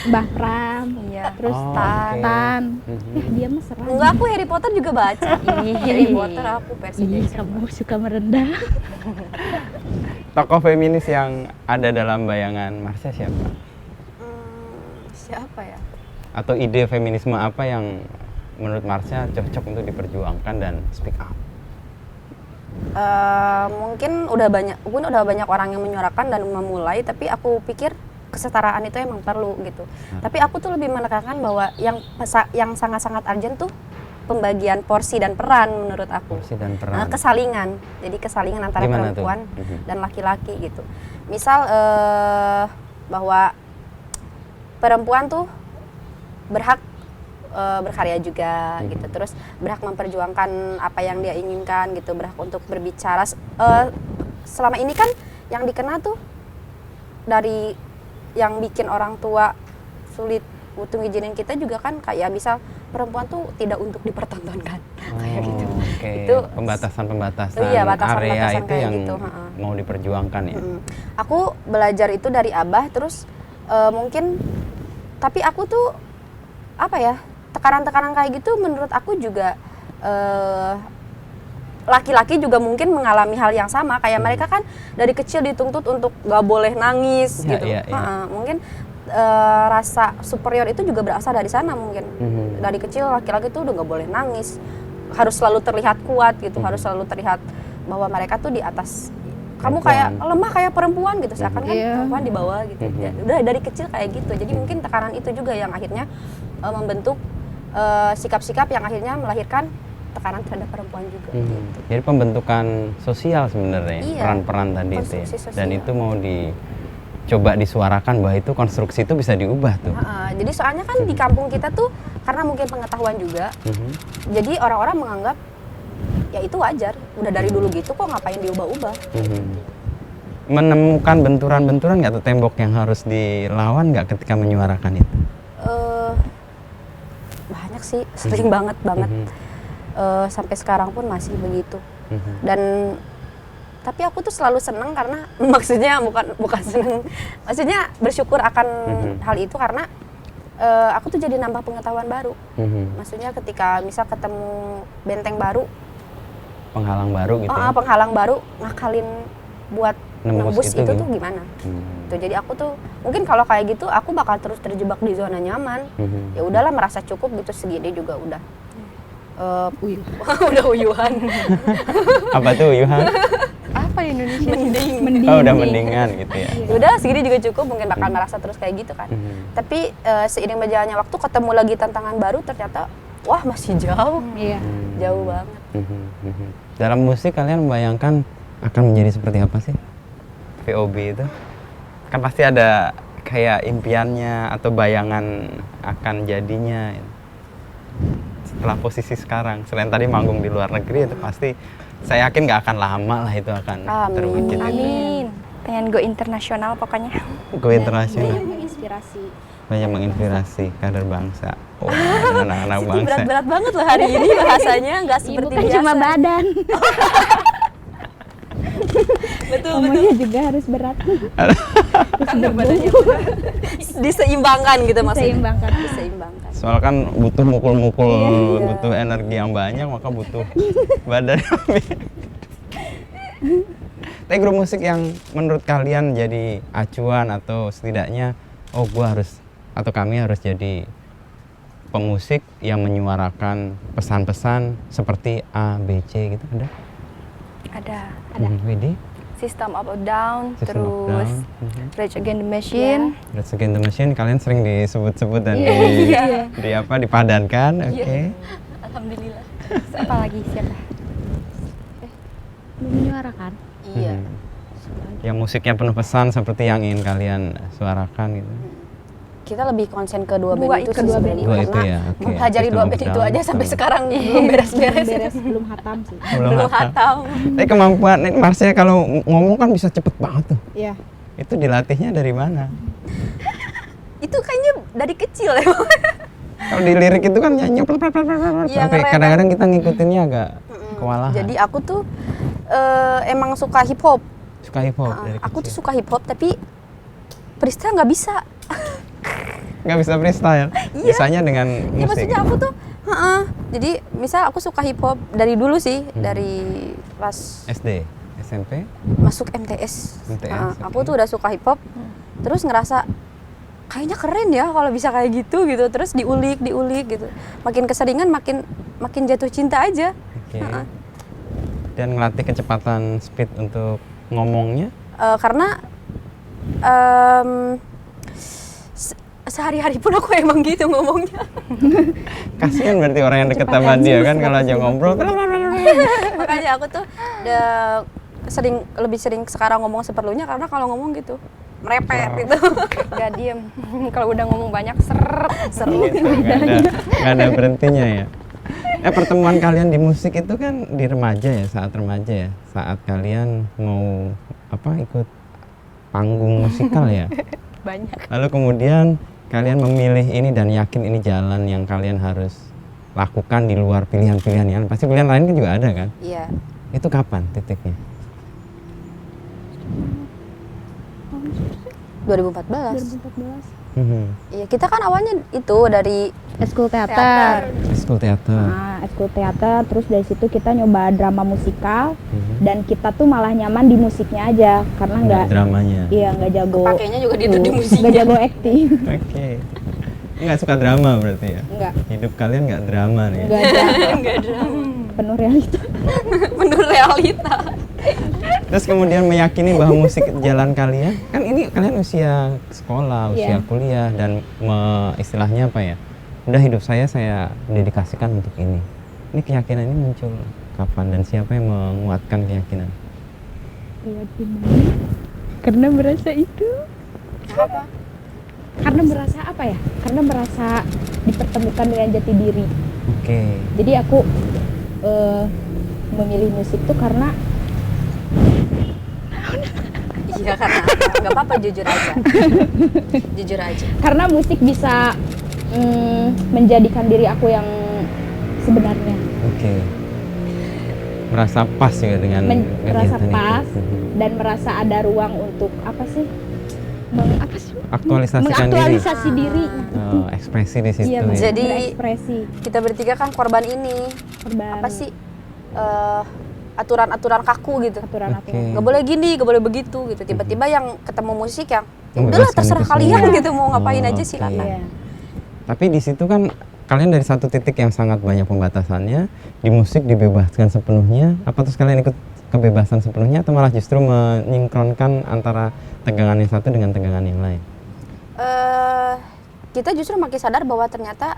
Mbah Pram, iya. terus Oh, Tan. oke. Dia mah serem. Enggak, aku Harry Potter juga baca. Harry Potter aku versi Ih, Dexter. kamu suka merendah. Tokoh feminis yang ada dalam bayangan Marsha siapa? Siapa ya? Atau ide feminisme apa yang menurut Marsha cocok untuk diperjuangkan dan speak up? Mungkin udah banyak orang yang menyuarakan dan memulai, tapi aku pikir kesetaraan itu emang perlu gitu. Tapi aku tuh lebih menekankan bahwa yang sangat-sangat urgent tuh pembagian porsi dan peran menurut aku. Porsi dan peran. Kesalingan. Jadi kesalingan antara Gimana perempuan tuh? dan laki-laki gitu. Misal bahwa perempuan tuh berhak berkarya juga gitu, terus berhak memperjuangkan apa yang dia inginkan gitu, berhak untuk berbicara. Selama ini kan yang dikena tuh dari yang bikin orang tua sulit waktu ngizinin kita juga kan kayak misal perempuan tuh tidak untuk dipertontonkan kayak gitu. Oke. Itu Pembatasan-pembatasan iya, batasan-batasan area itu kayak yang gitu, mau diperjuangkan ya. Aku belajar itu dari Abah, terus mungkin tapi aku tuh apa ya, tekanan-tekanan kayak gitu menurut aku juga laki-laki juga mungkin mengalami hal yang sama kayak mereka kan dari kecil dituntut untuk gak boleh nangis Ya, gitu. iya, iya. Mungkin rasa superior itu juga berasal dari sana mungkin. Dari kecil laki-laki tuh udah gak boleh nangis, harus selalu terlihat kuat gitu, harus selalu terlihat bahwa mereka tuh di atas. Kamu kayak lemah kayak perempuan gitu, seakan kan perempuan di bawah gitu. Ya, udah dari kecil kayak gitu. Jadi mungkin tekanan itu juga yang akhirnya membentuk sikap-sikap yang akhirnya melahirkan tekanan terhadap perempuan juga. Gitu. Jadi pembentukan sosial sebenarnya, Iya, peran-peran tadi itu ya. konstruksi sosial. Dan itu mau dicoba disuarakan bahwa itu konstruksi itu bisa diubah tuh. Jadi soalnya kan di kampung kita tuh karena mungkin pengetahuan juga, jadi orang-orang menganggap ya itu wajar, udah dari dulu gitu kok ngapain diubah-ubah. Menemukan benturan-benturan nggak tuh tembok yang harus dilawan nggak ketika menyuarakan itu? Banyak sih, sering banget. Sampai sekarang pun masih begitu. Dan tapi aku tuh selalu seneng karena maksudnya bukan seneng, maksudnya bersyukur akan hal itu karena aku tuh jadi nambah pengetahuan baru. Maksudnya ketika misal ketemu benteng baru, Penghalang baru gitu ya? penghalang baru ngakalin buat nembus itu gitu? tuh gimana? Tuh, jadi aku tuh mungkin kalau kayak gitu aku bakal terus terjebak di zona nyaman. Ya udahlah, merasa cukup gitu, segini juga udah. Udah uyuhan. Apa tuh Yuhan? Apa di Indonesia? Mending. Oh, udah mendingan gitu ya. Ya udah, segini juga cukup, mungkin bakal merasa terus kayak gitu kan. Tapi seiring berjalannya waktu ketemu lagi tantangan baru, ternyata wah masih jauh. Iya. Jauh banget. Dalam musik kalian membayangkan akan menjadi seperti apa sih VOB itu? Kan pasti ada kayak impiannya atau bayangan akan jadinya setelah posisi sekarang. Selain tadi manggung di luar negeri, itu pasti saya yakin nggak akan lama lah itu akan terwujud itu. Amin. Pengen go internasional pokoknya. Go internasional. Menginspirasi. Banyak menginspirasi kader bangsa. Oh, anak-anak Siti bangsa. berat-berat banget loh hari ini bahasanya, nggak seperti Bukan biasa. cuma badan. Betul. Ngomongnya juga harus berat. Karena badannya juga diseimbangkan gitu maksudnya. Diseimbangkan. Soal kan butuh mukul-mukul, butuh energi yang banyak, maka butuh badan. Tapi grup musik yang menurut kalian jadi acuan atau setidaknya, oh gua harus atau kami harus jadi pemusik yang menyuarakan pesan-pesan seperti A, B, C gitu, ada? Ada Widih? System Up or Down, System of terus Down. Rage Against the Machine. Rage Against the Machine kalian sering disebut-sebut dan di apa dipadankan, oke. Alhamdulillah. Apa lagi siapa? Menyuarakan. Iya. Yang musiknya penuh pesan seperti yang ingin kalian suarakan gitu. Kita lebih konsen ke dua band itu sih kedua band sebenarnya, Dua itu karena ya, oke. mempelajari System dua of band itu Down. aja sampai sekarang belum beres-beres. Belum hatam sih. Belum hatam. Tapi kemampuan ini Marsha kalau ngomong kan bisa cepet banget tuh. Iya. Itu dilatihnya dari mana? Itu kayaknya dari kecil ya. Kalau di lirik itu kan nyanyi Iya, sampai ngerem. kadang-kadang kita ngikutinnya agak kewalahan. Jadi aku tuh emang suka hip hop. Suka hip hop dari Aku tuh kecil. suka hip hop tapi freestyle nggak bisa. Nggak bisa freestyle. Iya. Bisanya dengan Ya musik. maksudnya aku tuh, jadi misal aku suka hip hop dari dulu sih, dari pas SD, SMP, masuk MTS. Aku tuh udah suka hip hop, terus ngerasa kayaknya keren ya kalau bisa kayak gitu. Terus diulik gitu. Makin keseringan makin jatuh cinta aja. Oke. Dan ngelatih kecepatan speed untuk ngomongnya. Karena sehari-hari pun aku emang gitu ngomongnya. Kasihan berarti orang yang deket sama dia kan kalau aja ngobrol. Makanya aku tuh lebih sering sekarang ngomong seperlunya, karena kalau ngomong gitu merepet gitu. Gak diem. Kalau udah ngomong banyak seret. Gitu, nggak ada berhentinya ya. Pertemuan kalian di musik itu kan di remaja ya, saat remaja ya, saat kalian mau ikut panggung musikal ya. Banyak. Lalu kemudian kalian memilih ini dan yakin ini jalan yang kalian harus lakukan di luar pilihan-pilihan yang pasti pilihan lain kan juga ada kan? Iya. Itu kapan titiknya? 2014. 2014. Iya, kita kan awalnya itu dari Eskul teater. School teater. Nah, eskul teater, terus dari situ kita nyoba drama musikal dan kita tuh malah nyaman di musiknya aja karena nggak dramanya. iya nggak jago pakainya juga di musik. nggak jago acting. Oke. Nggak suka drama berarti ya? Nggak. Hidup kalian nggak drama nih? Nggak ada. Enggak drama. Penuh realita. Menurut realita. Terus kemudian meyakini bahwa musik jalan kalian, kan ini kalian usia sekolah, usia Iya. kuliah dan istilahnya apa ya? Udah hidup saya dedikasikan untuk ini. Ini keyakinan ini muncul kapan dan siapa yang menguatkan keyakinan? Karena merasa itu. Karena merasa apa ya? Karena merasa dipertemukan dengan jati diri. Oke. Jadi aku memilih musik tuh karena Iya, karena nggak apa-apa, jujur aja. Jujur aja. karena musik bisa menjadikan diri aku yang sebenarnya. Oke. Merasa pas juga dengan Merasa kegiatan pas itu. dan merasa ada ruang untuk apa sih? Aktualisasikan diri. Mengaktualisasi diri. Oh, ekspresi di situ Iya, ya. Jadi berekspresi. kita bertiga kan korban ini. Korban Apa sih? Aturan-aturan kaku gitu. aturan-aturan. Oke. Nggak boleh gini, nggak boleh begitu gitu. Tiba-tiba yang ketemu musik yang ya udahlah Membebaskan terserah itu kalian semua. gitu mau ngapain Oh, aja oke. silakan. Iya. Tapi di situ kan kalian dari satu titik yang sangat banyak pembatasannya, di musik dibebaskan sepenuhnya. Apa terus kalian ikut kebebasan sepenuhnya atau malah justru menyinkronkan antara tegangan yang satu dengan tegangan yang lain? Kita justru makin sadar bahwa ternyata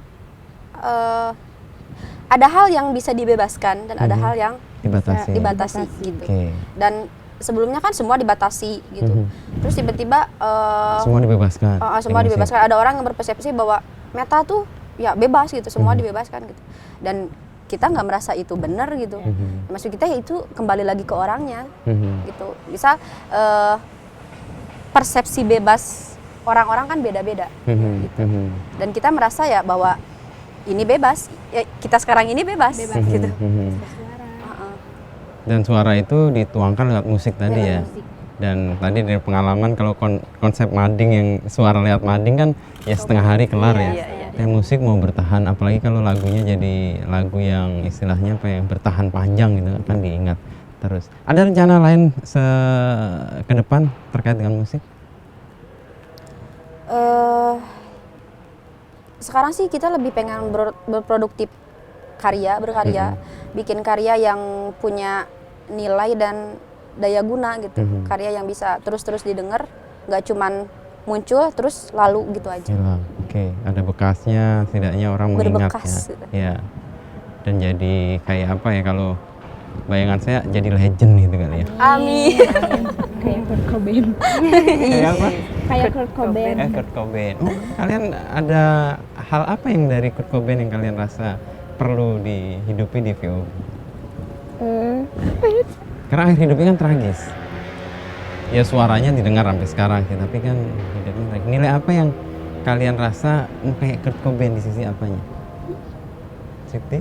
ada hal yang bisa dibebaskan dan ada hal yang Dibatasi. dibatasi Dibatasi. gitu. Oke. Dan sebelumnya kan semua dibatasi gitu. Mhm. Terus tiba-tiba Semua dibebaskan. semua di musik. dibebaskan. Ada orang yang berpersepsi bahwa meta tuh ya bebas gitu, semua dibebaskan gitu. Dan kita nggak merasa itu benar gitu. Maksud kita ya itu kembali lagi ke orangnya gitu. Misal persepsi bebas orang-orang kan beda-beda. Dan kita merasa ya bahwa ini bebas, ya kita sekarang ini bebas, gitu. Dan suara itu dituangkan lewat musik tadi ya. Dan tadi dari pengalaman kalau konsep mading yang suara lewat mading kan ya setengah hari kelar ya. Dan musik mau bertahan, apalagi kalau lagunya jadi lagu yang istilahnya apa yang bertahan panjang gitu kan diingat terus. Ada rencana lain ke depan terkait dengan musik? Sekarang sih kita lebih pengen berproduktif berkarya, bikin karya yang punya nilai dan daya guna gitu, karya yang bisa terus-terus didengar, nggak cuman muncul terus lalu gitu aja. Hilang. Oke, ada bekasnya, setidaknya orang mengingat Berbekas, gitu. ya. Dan jadi kayak apa ya kalau bayangan saya jadi legend gitu kali ya. Amin. Kayak Kurt Cobain. Kayak apa? Kayak Kurt Cobain. Kurt Cobain. Oh, kalian ada hal apa yang dari Kurt Cobain yang kalian rasa perlu dihidupi di VOB? Karena akhir hidupnya kan tragis. Ya suaranya didengar sampai sekarang sih, tapi kan hidupnya tragis. Nilai apa yang kalian rasa kayak Kurt Cobain di sisi apanya? Siti?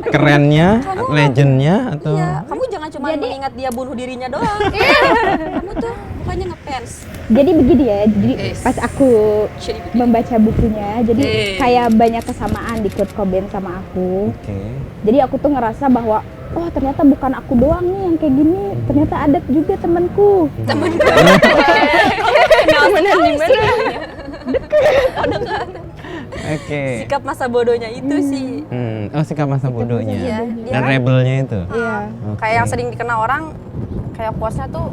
Kerennya, legendnya, atau Iya, kamu jangan cuma mengingat dia bunuh dirinya doang. Kamu tuh bukannya ngefans. Jadi begini ya, jadi pas aku membaca bukunya, jadi kayak banyak kesamaan di Kurt Cobain sama aku. Oke. Jadi aku tuh ngerasa bahwa oh ternyata bukan aku doang nih yang kayak gini, ternyata ada juga temanku. Oke. Sikap masa bodohnya itu sih. Oh, sikap masa bodohnya. Iya, dia Dan kan- rebelnya itu. Iya. Oke. Kayak yang sering dikenal orang, kayak quotes-nya tuh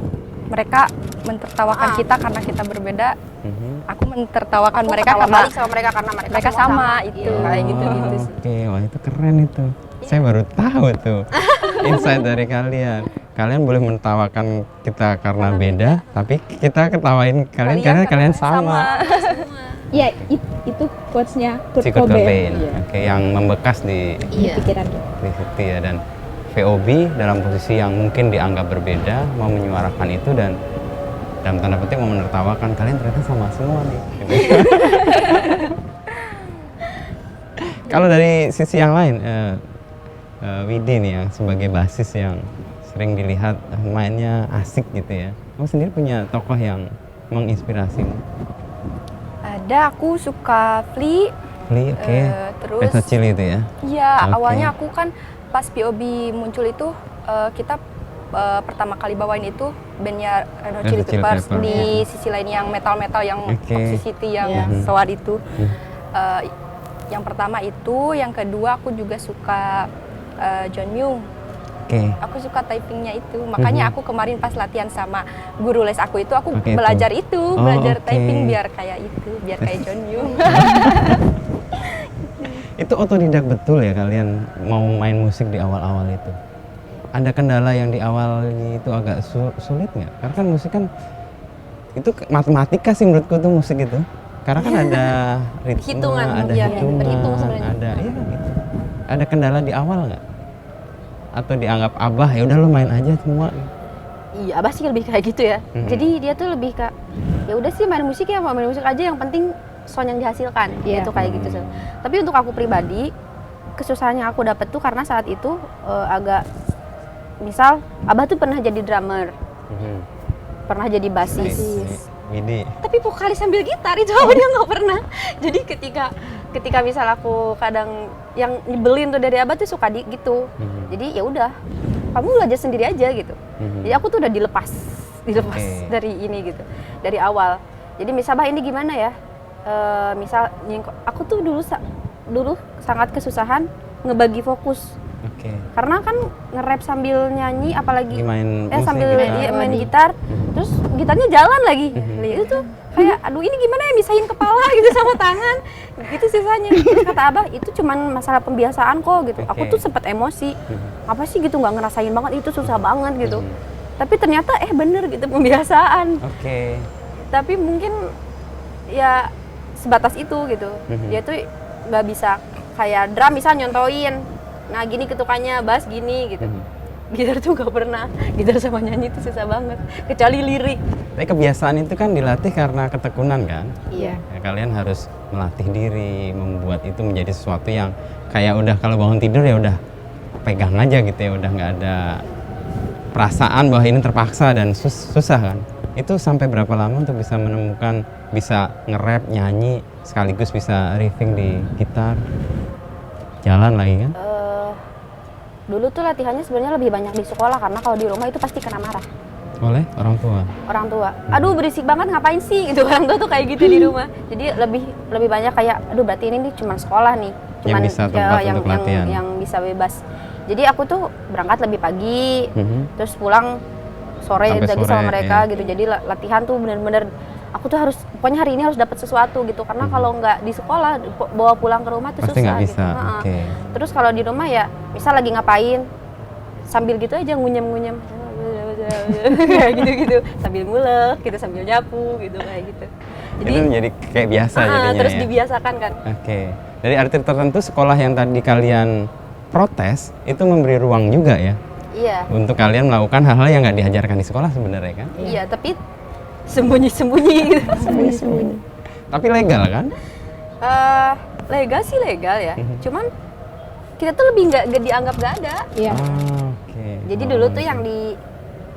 mereka mentertawakan kita karena kita berbeda. Aku mentertawakan Aku mereka ketawa karena balik sama mereka karena mereka semua sama itu kayak gitu-gitu sih. Oke, wah itu keren itu. Saya baru tahu tuh insight dari kalian. Kalian boleh menertawakan kita karena beda, tapi kita ketawain kalian karena kalian sama. Iya, itu quotes-nya Kurt Si Kurt Cobain. Cobain. Iya. Oke, yang membekas di Di pikiran kita. situ ya. Dan VOB dalam posisi yang mungkin dianggap berbeda mau menyuarakan itu dan dalam tanda petik mau menertawakan kalian ternyata sama semua nih. Gitu. Kalau dari sisi yang lain, Widi nih yang sebagai basis yang sering dilihat mainnya asik gitu ya. Kamu sendiri punya tokoh yang menginspirasimu? Ada, aku suka Fli. Fli, oke. Terus Red Hot Chili itu ya? Iya, Oke. awalnya aku kan pas POB muncul itu kita pertama kali bawain itu bandnya Red Hot Chili Peppers di sisi lain yang metal-metal yang Oke. Toxicity yang sewad itu. Yang pertama itu, yang kedua aku juga suka John Myung. Oke. Aku suka typingnya itu, makanya aku kemarin pas latihan sama guru les aku itu aku Pakai itu. belajar itu, Oh, belajar oke. typing biar kayak itu, biar kayak John Myung. Itu otodidak betul ya kalian mau main musik di awal-awal itu? Ada kendala yang di awal itu agak sulit nggak? Karena kan musik kan itu matematika sih menurutku tuh musik itu. Karena kan ada ritme, Hitungan, ada ya, hitungan, berhitung sebenarnya. ada iya gitu. Ada kendala di awal nggak? Atau dianggap abah ya udah lo main aja semua? Iya, Abah sih lebih kayak gitu ya. Jadi dia tuh lebih kayak ya udah sih main musik ya, mau main musik aja yang penting sound yang dihasilkan. Iya. Itu kayak gitu sih. Tapi untuk aku pribadi, kesusahan yang aku dapet tuh karena saat itu agak misal Abah tuh pernah jadi drummer, pernah jadi bassis. Widi. Tapi vokalis sambil gitar itu apa dia nggak pernah. Jadi ketika misal aku kadang yang nyebelin tuh dari Abah tuh suka gitu. Jadi ya udah, kamu belajar sendiri aja gitu. Jadi aku tuh udah dilepas Oke. dari ini gitu, dari awal. Jadi misal Bah ini gimana ya? Misal aku tuh dulu sangat kesusahan ngebagi fokus. Oke. Karena kan nge-rap sambil nyanyi apalagi Main musik, sambil gitar. iya, main gitar, terus gitarnya jalan lagi. Itu tuh kayak aduh ini gimana ya misahin kepala gitu sama tangan. Gitu sisanya. Terus kata Abah itu cuman masalah pembiasaan kok gitu. Aku Oke. tuh sempet emosi. Apa sih gitu nggak ngerasain banget itu susah banget gitu. Tapi ternyata bener gitu pembiasaan. Oke. Tapi mungkin ya sebatas itu gitu. Dia tuh nggak bisa kayak drum misal nyontoin. Nah gini ketukannya, bass gini gitu. Gitar tuh nggak pernah. Gitar sama nyanyi itu susah banget. Kecuali lirik. Tapi kebiasaan itu kan dilatih karena ketekunan kan? Iya. Ya, kalian harus melatih diri, membuat itu menjadi sesuatu yang kayak udah kalau bangun tidur ya udah pegang aja gitu ya, udah nggak ada perasaan bahwa ini terpaksa dan susah kan? Itu sampai berapa lama untuk bisa menemukan, bisa nge-rap, nyanyi, sekaligus bisa riffing di gitar, jalan lagi kan? Dulu tuh latihannya sebenarnya lebih banyak di sekolah karena kalau di rumah itu pasti kena marah Oleh orang tua? orang tua. Aduh berisik banget ngapain sih gitu, orang tua tuh kayak gitu di rumah. Jadi lebih banyak kayak aduh berarti ini cuma sekolah nih, cuman Yang bisa tempat untuk latihan. yang bisa bebas. Jadi aku tuh berangkat lebih pagi, terus pulang sore Sampai lagi sore, sama mereka ya. gitu. Jadi latihan tuh bener-bener aku tuh harus pokoknya hari ini harus dapat sesuatu gitu karena kalau nggak di sekolah bawa pulang ke rumah tuh Pasti susah nggak gitu. bisa, Heeh. oke. Terus kalau di rumah ya misal lagi ngapain sambil gitu aja ngunyem-ngunyem kayak gitu-gitu sambil ngulek gitu sambil nyapu gitu kayak gitu. Jadi Itu menjadi kayak biasa jadinya terus ya? dibiasakan kan. Oke. Dari arti tertentu sekolah yang tadi kalian protes itu memberi ruang juga ya? Iya. Untuk kalian melakukan hal-hal yang nggak diajarkan di sekolah sebenarnya kan? Iya, tapi sembunyi-sembunyi gitu. Sembunyi-sembunyi. Tapi legal kan? Legal sih legal ya. Cuman kita tuh lebih nggak dianggap nggak ada. Iya. Oke. Jadi dulu tuh yang di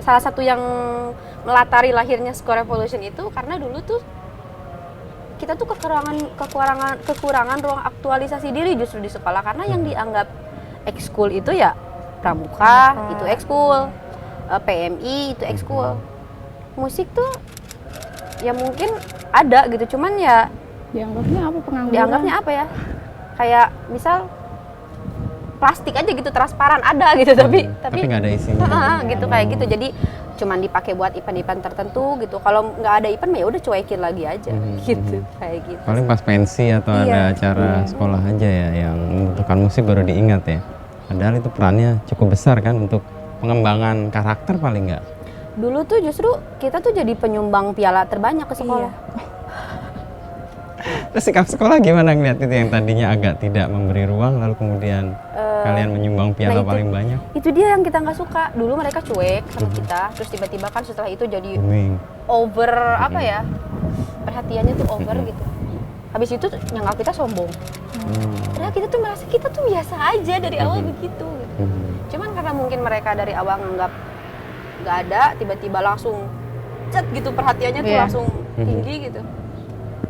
salah satu yang melatari lahirnya Skor Revolution itu karena dulu tuh kita tuh kekurangan ruang aktualisasi diri justru di sekolah karena yang dianggap ekskul itu ya pramuka itu ekskul, PMI itu ekskul. Musik tuh ya mungkin ada gitu cuman ya Dianggapnya apa pengangguran? dianggapnya apa ya? Kayak misal plastik aja gitu transparan ada gitu tapi nggak ada isinya. gitu kayak gitu jadi cuman dipakai buat event-event tertentu gitu kalau nggak ada event ya udah cuekin lagi aja gitu kayak gitu. Paling pas pensi atau ada acara sekolah aja ya yang membutuhkan musik baru diingat ya. Padahal itu perannya cukup besar kan untuk pengembangan karakter paling nggak. Dulu tuh justru kita tuh jadi penyumbang piala terbanyak ke sekolah. Terus sikap sekolah gimana ngeliat itu yang tadinya agak tidak memberi ruang, lalu kemudian kalian menyumbang piala itu- paling banyak? Itu dia yang kita nggak suka. Dulu mereka cuek sama kita, terus tiba-tiba kan setelah itu jadi Booming. over apa ya? Perhatiannya tuh over gitu. Habis itu nyanggap kita sombong. Padahal kita tuh merasa kita tuh biasa aja dari awal begitu. Gitu. Cuman karena mungkin mereka dari awal nganggap nggak ada, tiba-tiba langsung cet gitu perhatiannya tuh Iya. langsung tinggi gitu.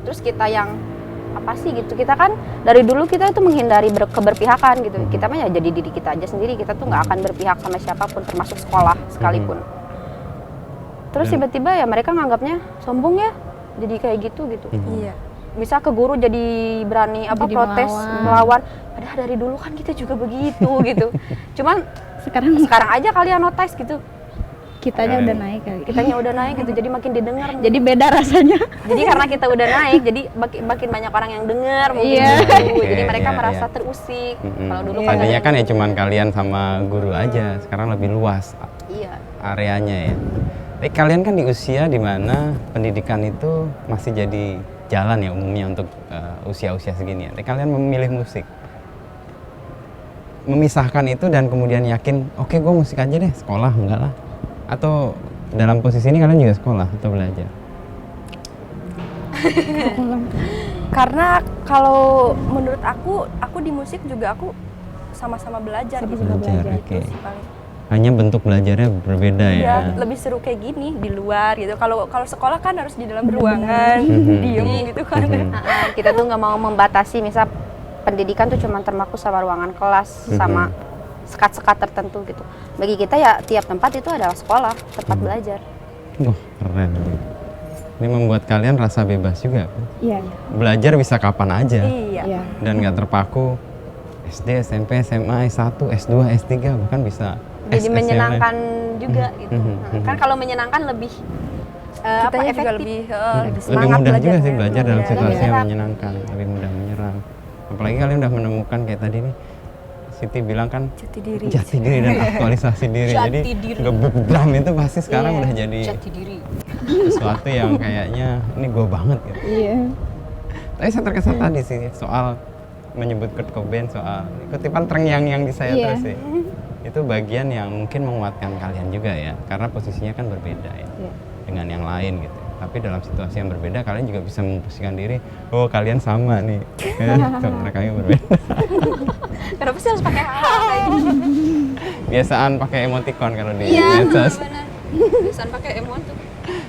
Terus kita yang apa sih gitu, kita kan dari dulu kita itu menghindari keberpihakan gitu. Kita mah ya jadi diri kita aja sendiri, kita tuh nggak akan berpihak sama siapapun termasuk sekolah sekalipun. Terus tiba-tiba ya mereka nganggapnya sombong ya, jadi kayak gitu. Iya. Misal ke guru jadi berani apa Jadi protes melawan, padahal dari dulu kan kita juga begitu gitu. Cuman sekarang aja kalian notice gitu, Kitanya udah naik kali. kitanya udah naik gitu, jadi makin didengar. Jadi beda rasanya. Jadi karena kita udah naik, jadi makin banyak orang yang dengar mungkin Iya. gitu. Jadi Iya, mereka iya, merasa iya. terusik. Kalau dulu kan Tadinya ada kan ya yang- cuman kalian sama guru aja, sekarang lebih luas iya. areanya ya. Tapi kalian kan di usia dimana pendidikan itu masih jadi jalan ya umumnya untuk usia-usia segini ya. Tapi kalian memilih musik, memisahkan itu dan kemudian yakin, oke gue musik aja deh, sekolah enggak lah. Atau dalam posisi ini kalian juga sekolah atau belajar? Karena kalau menurut aku di musik juga aku sama-sama belajar gitu. Belajar, Itu oke. sih paling. Hanya bentuk belajarnya berbeda ya. Iya, lebih seru kayak gini di luar gitu. Kalau sekolah kan harus di dalam ruangan, diem gitu kan. Kita tuh nggak mau membatasi, misal pendidikan tuh cuma terpaku sama ruangan kelas sama sekat-sekat tertentu gitu. Bagi kita ya tiap tempat itu adalah sekolah, tempat belajar. Wah, keren. Ini membuat kalian rasa bebas juga. Iya. Belajar bisa kapan aja Iya. Iya. dan nggak terpaku SD, SMP, SMA, S1, S2, S3 bahkan bisa Jadi SSLM. menyenangkan juga gitu. Mhm. Kan kalau menyenangkan lebih apa Kitanya juga efektif. lebih Lebih semangat mudah juga belajarnya. sih belajar dalam Iya, situasi yang menyerap. menyenangkan, lebih mudah menyerap. Apalagi kalian udah menemukan kayak tadi nih, Siti bilang kan jati diri. jati diri dan aktualisasi diri. Jati Jadi diri. ngebedam itu pasti sekarang udah jadi Jati diri. sesuatu yang kayaknya ini gue banget gitu. Iya. Tapi saya terkesan tadi sih soal menyebut Kurt Cobain, soal kutipan terngiang-ngiang di saya Iya. terus sih. Itu bagian yang mungkin menguatkan kalian juga ya, karena posisinya kan berbeda ya Iya. dengan yang lain gitu. Tapi dalam situasi yang berbeda kalian juga bisa memposisikan diri, oh kalian sama nih, gitu. Mereka yang berbeda. Kenapa sih harus pakai hal kayak gitu? Biasaan pakai emoticon kalau di Iya, medsos. benar. Biasaan pakai emot tuh.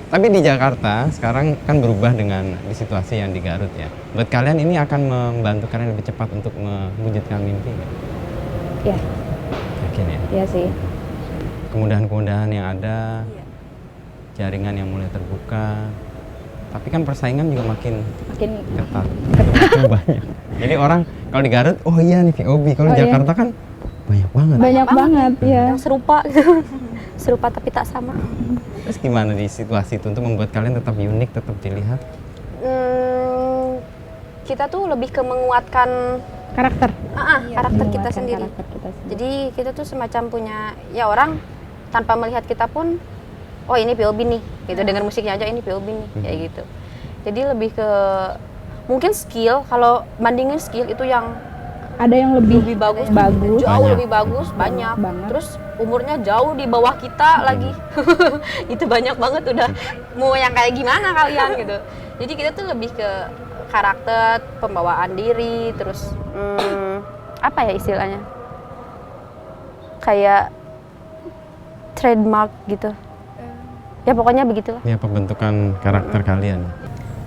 Tapi di Jakarta sekarang kan berubah dengan di situasi yang di Garut ya. Buat kalian ini akan membantu kalian lebih cepat untuk mewujudkan mimpi nggak? Iya. Yakin ya? Iya sih. Kemudahan-kemudahan yang ada, jaringan yang mulai terbuka. Tapi kan persaingan juga makin Makin ketat, makin banyak. Jadi orang kalau di Garut, oh iya nih VOB. Kalau di Oh iya. Jakarta kan banyak banget. banyak banget ya. Yang serupa gitu. Serupa tapi tak sama. Terus gimana di situasi itu untuk membuat kalian tetap unik, tetap dilihat? Kita tuh lebih ke menguatkan Karakter. karakter kita Menguatkan sendiri. Karakter kita sendiri. Jadi kita tuh semacam punya ya orang tanpa melihat kita pun, oh ini POB nih, gitu. Dengar musiknya aja ini POB nih, kayak gitu. Jadi lebih ke mungkin skill. Kalau bandingin skill itu yang Ada yang lebih bagus, bagus. jauh Banyak. lebih bagus, banyak. banget. Terus umurnya jauh di bawah kita lagi. Itu banyak banget udah. Mau yang kayak gimana kalian gitu. Jadi kita tuh lebih ke karakter, pembawaan diri, terus apa ya istilahnya? Kayak trademark gitu. Ya pokoknya begitulah. Ya pembentukan karakter kalian.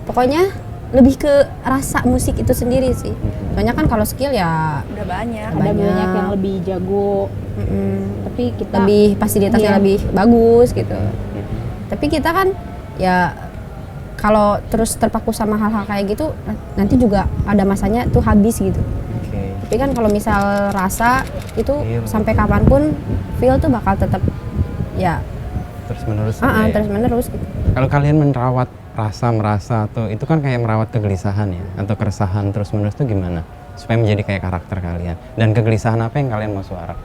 Pokoknya lebih ke rasa musik itu sendiri sih. Soalnya kan kalau skill ya Udah banyak. Ada banyak yang lebih jago. Tapi kita lebih fasilitasnya Iya. lebih bagus gitu. Tapi kita kan ya kalau terus terpaku sama hal-hal kayak gitu nanti juga ada masanya tuh habis gitu. Oke. Tapi kan kalau misal rasa itu Feel. sampai kapanpun feel tuh bakal tetap ya Terus menerus. ada ya? terus menerus gitu. Kalau kalian merawat rasa merasa atau itu kan kayak merawat kegelisahan ya atau keresahan terus menerus itu gimana supaya menjadi kayak karakter kalian dan kegelisahan apa yang kalian mau suara?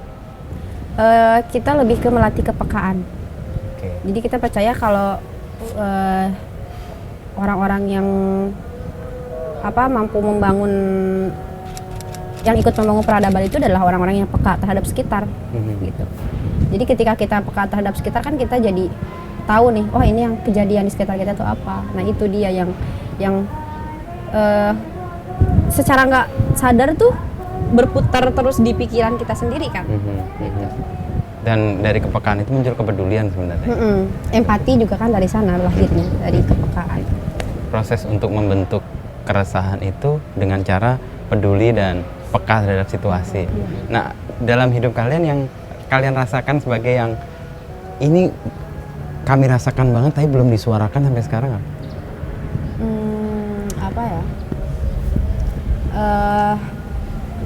Kita lebih ke melatih kepekaan. Oke. Jadi kita percaya kalau orang-orang yang mampu membangun, yang ikut membangun peradaban itu adalah orang-orang yang peka terhadap sekitar gitu. Jadi ketika kita peka terhadap sekitar kan kita jadi tahu nih, oh ini yang kejadian di sekitar kita tuh apa. Nah itu dia yang secara nggak sadar tuh berputar terus di pikiran kita sendiri kan. Gitu. Dan dari kepekaan itu muncul kepedulian sebenarnya. Empati juga kan dari sana lahirnya, dari kepekaan. Proses untuk membentuk keresahan itu dengan cara peduli dan peka terhadap situasi. Nah, dalam hidup kalian yang kalian rasakan sebagai yang ini kami rasakan banget tapi belum disuarakan sampai sekarang apa? Apa ya?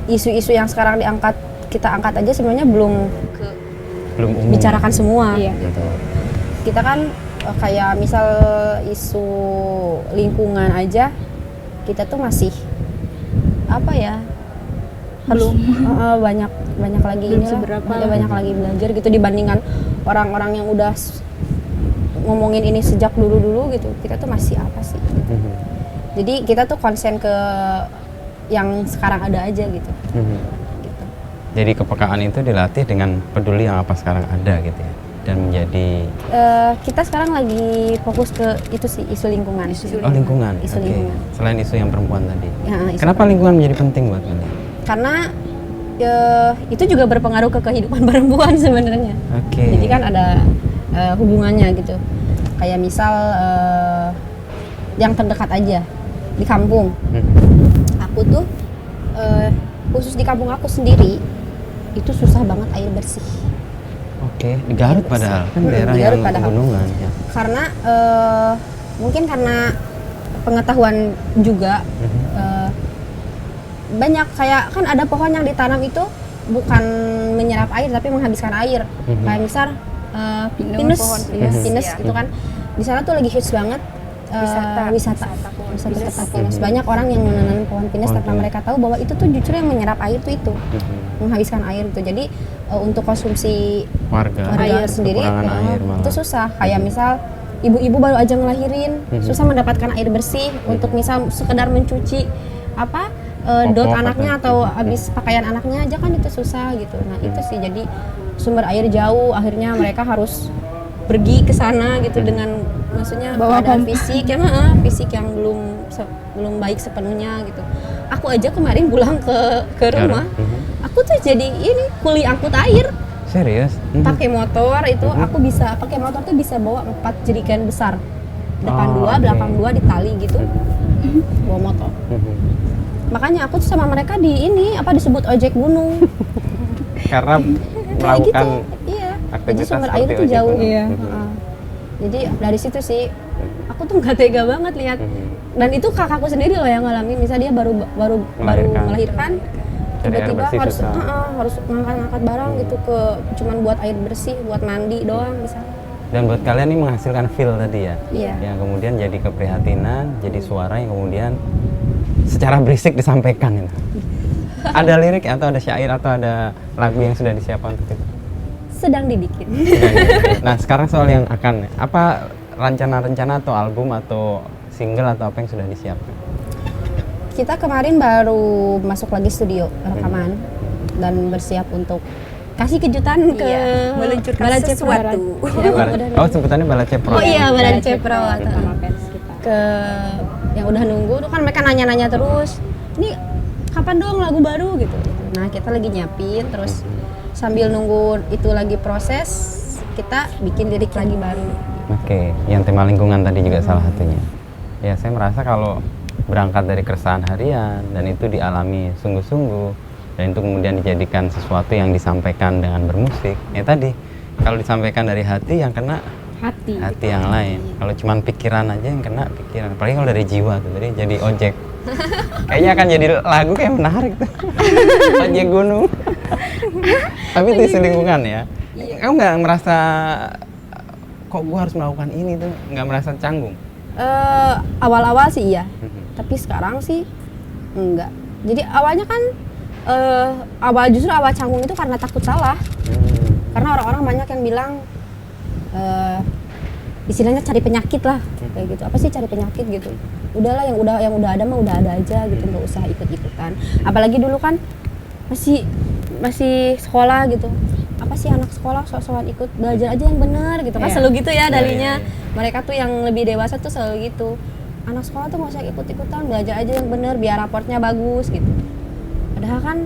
Isu-isu yang sekarang kita angkat aja sebenarnya belum Umum. bicarakan semua. Iya. Gitu. Kita kan kayak misal isu lingkungan aja, kita tuh masih apa ya? Belum banyak lagi Belum inilah, seberapa. banyak lagi belajar gitu dibandingkan orang-orang yang udah ngomongin ini sejak dulu gitu. Kita tuh masih apa sih? Jadi kita tuh konsen ke yang sekarang ada aja gitu. Gitu. Jadi kepekaan itu dilatih dengan peduli yang apa sekarang ada gitu ya. Dan menjadi Kita sekarang lagi fokus ke itu sih, isu lingkungan. lingkungan. Isu Oke. lingkungan. Selain isu yang perempuan tadi. Ya, isu Kenapa lingkungan menjadi penting buat kalian? Karena itu juga berpengaruh ke kehidupan perempuan sebenarnya. Oke. Jadi kan ada hubungannya gitu. Kayak misal yang terdekat aja di kampung. Aku tuh khusus di kampung aku sendiri itu susah banget air bersih. Oke, di Garut padahal kan daerah di Garut yang padahal. pegunungan ya. Karena mungkin karena pengetahuan juga banyak kayak kan ada pohon yang ditanam itu bukan menyerap air tapi menghabiskan air. Kayak misal pinus, pohon pinus ya. itu kan di sana tuh lagi hits banget wisata pinus. Banyak orang yang menanam pohon pinus Pohon tanpa pinus. mereka tahu bahwa itu tuh justru yang menyerap air tuh itu menghabiskan air itu. Jadi untuk konsumsi Warga sendiri kekurangan air malah. itu susah. Kayak misal ibu-ibu baru aja ngelahirin susah mendapatkan air bersih untuk misal sekedar mencuci dot Popok anaknya atau habis pakaian anaknya aja kan itu susah gitu. Nah itu sih jadi sumber air jauh, akhirnya mereka harus pergi ke sana gitu dengan maksudnya Bawa keadaan pompa. fisik yang belum baik sepenuhnya gitu. Aku aja kemarin pulang ke rumah, aku tuh jadi ini kuli angkut air. Serius? Pakai motor itu aku bisa pakai motor tuh bisa bawa 4 jerigen besar, depan Oh, 2 oke. belakang 2 ditali gitu, bawa motor. Makanya aku tuh sama mereka disebut ojek gunung. Karena Kayak melakukan gitu, iya. Jadi aktivitas sumber seperti air itu ojek jauh. gunung. Iya. Heeh. Jadi dari situ sih aku tuh nggak tega banget lihat. Dan itu kakakku sendiri loh yang ngalamin. Misalnya dia baru melahirkan, Cari air tiba-tiba bersih harus susah. harus ngangkat barang gitu ke cuman buat air bersih, buat mandi doang misalnya. Dan buat kalian ini menghasilkan feel tadi ya, Iya. yang kemudian jadi keprihatinan, jadi suara yang kemudian secara berisik disampaikan itu. Ada lirik atau ada syair atau ada lagu yang sudah disiapkan untuk itu? Sedang dibikin. Nah sekarang soal yang akan, apa rencana-rencana atau album atau single atau apa yang sudah disiapkan? Kita kemarin baru masuk lagi studio rekaman dan bersiap untuk kasih kejutan ke meluncurkan Bala sesuatu. Ya, Oh sebutannya Bala Cepro. Oh iya, Bala Cepro Cepro sama fans kita. ke yang udah nunggu tuh kan mereka nanya-nanya terus. Ini kapan dong lagu baru gitu. Nah, kita lagi nyiapin terus sambil nunggu itu lagi proses, kita bikin lirik lagi baru. Oke, yang tema lingkungan tadi juga salah satunya. Ya saya merasa kalau berangkat dari keresahan harian dan itu dialami sungguh-sungguh dan itu kemudian dijadikan sesuatu yang disampaikan dengan bermusik. Ya tadi, kalau disampaikan dari hati yang kena Hati. yang lain. Kalau cuman pikiran aja yang kena pikiran. Apalagi kalau dari jiwa tuh, jadi ojek. Kayaknya akan jadi lagu kayak menarik tuh. Ojek gunung. Tapi itu isu lingkungan ya. Kamu nggak merasa kok gua harus melakukan ini tuh, nggak merasa canggung? Awal-awal sih iya, tapi sekarang sih enggak. Jadi awalnya kan justru awal canggung itu karena takut salah. Karena orang-orang banyak yang bilang istilahnya cari penyakit lah kayak gitu. Apa sih cari penyakit gitu? Udahlah yang udah ada mah udah ada aja gitu, nggak usah ikut-ikutan. Apalagi dulu kan masih sekolah gitu. Apa sih anak sekolah sok-sokan ikut, belajar aja yang benar gitu kan, selalu gitu ya dalinya. Mereka tuh yang lebih dewasa tuh selalu gitu. Anak sekolah tuh nggak usah ikut-ikutan, belajar aja yang benar biar raportnya bagus gitu. Padahal kan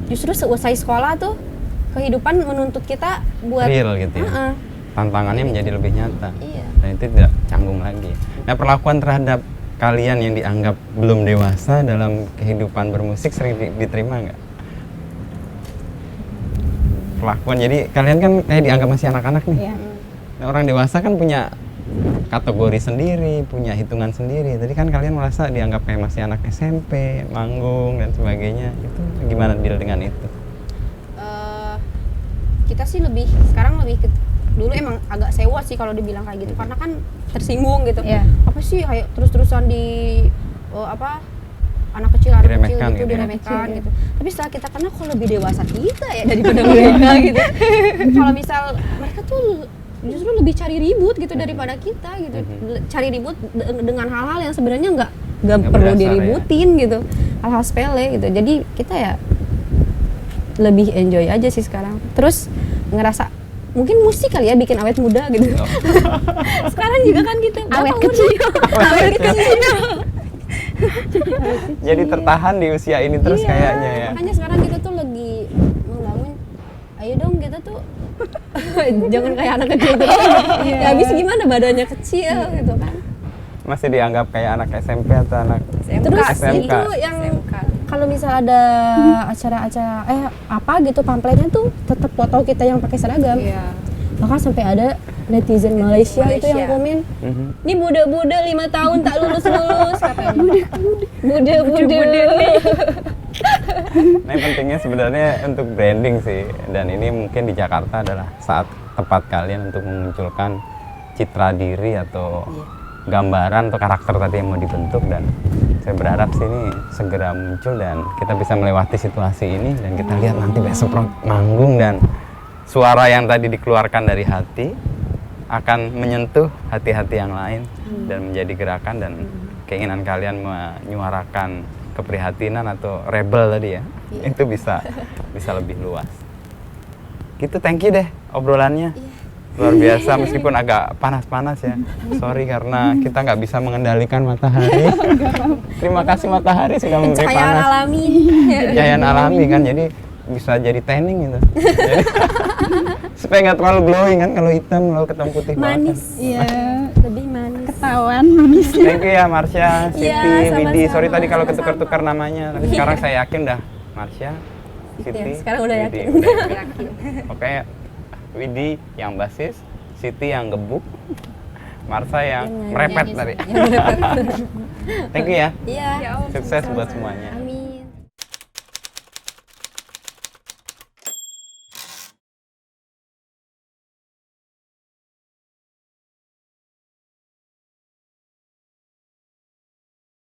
justru seusai sekolah tuh kehidupan menuntut kita buat real gitu ya. Tantangannya menjadi lebih nyata. Iya. Dan itu tidak canggung lagi. Nah, perlakuan terhadap kalian yang dianggap belum dewasa dalam kehidupan bermusik sering diterima nggak? Perlakuan, jadi kalian kan kayak dianggap masih anak-anak nih. Iya. Nah, orang dewasa kan punya kategori sendiri, punya hitungan sendiri. Tadi kan kalian merasa dianggap kayak masih anak SMP, manggung dan sebagainya. Itu gimana deal dengan itu? Kita sih sekarang lebih dulu emang agak sewa sih kalau dibilang kayak gitu, karena kan tersinggung gitu. Iya. Apa sih kayak terus-terusan anak kecil Diremehkan gitu, gitu ya. diremehkan gitu. Tapi setelah kita kenal kok lebih dewasa kita ya daripada mereka gitu. Kalau misal mereka tuh justru lebih cari ribut gitu daripada kita gitu. Cari ribut dengan hal-hal yang sebenarnya nggak perlu berdasar diributin gitu. Hal-hal sepele gitu. Jadi kita ya lebih enjoy aja sih sekarang. Terus ngerasa mungkin musik kali ya bikin awet muda gitu. Sekarang juga kan gitu. Awet Berapa kecil. umurnya? Awet kecil. Jadi tertahan di usia ini terus kayaknya ya. Makanya sekarang kita tuh lagi membangun, ayo dong kita tuh jangan kayak anak kecil gitu. Ya habis gimana badannya kecil gitu kan. Masih dianggap kayak anak SMP atau anak Terus SMK. itu yang kalau misal ada acara-acara apa gitu pamfletnya tuh tetap foto kita yang pakai seragam. Iya. Bahkan sampai ada netizen Malaysia itu yang komen, ini budak-budak 5 tahun tak lulus-lulus katanya. Budak-budak. Nah, yang pentingnya sebenarnya untuk branding sih, dan ini mungkin di Jakarta adalah saat tepat kalian untuk memunculkan citra diri atau gambaran atau karakter tadi yang mau dibentuk, dan saya berharap sih ini segera muncul dan kita bisa melewati situasi ini dan kita lihat nanti besok manggung dan suara yang tadi dikeluarkan dari hati akan menyentuh hati-hati yang lain dan menjadi gerakan, dan keinginan kalian menyuarakan keprihatinan atau rebel tadi ya, itu bisa lebih luas. Gitu, thank you deh obrolannya. Luar biasa meskipun agak panas-panas ya. Sorry karena kita nggak bisa mengendalikan matahari. Terima kasih matahari sudah memberi Pencahayaan panas. alami. Pencahayaan alami kan, jadi bisa jadi tanning gitu. Jadi, supaya nggak terlalu glowing kan, kalau hitam lalu ketemu putih banget. Manis. Iya. Lebih manis. Ketahuan manis. Thank you ya Marsha, Siti, Iya, Widi. sama-sama. Sorry tadi kalau ketukar-tukar namanya, tapi sekarang saya yakin dah Marsha, Siti, Ya, sekarang udah Widi, yakin. udah yakin. Oke, Widi yang basis, Siti yang gebuk, Marsha yang merepet tadi. Thank you ya. Iya. Sukses buat semuanya. Amin.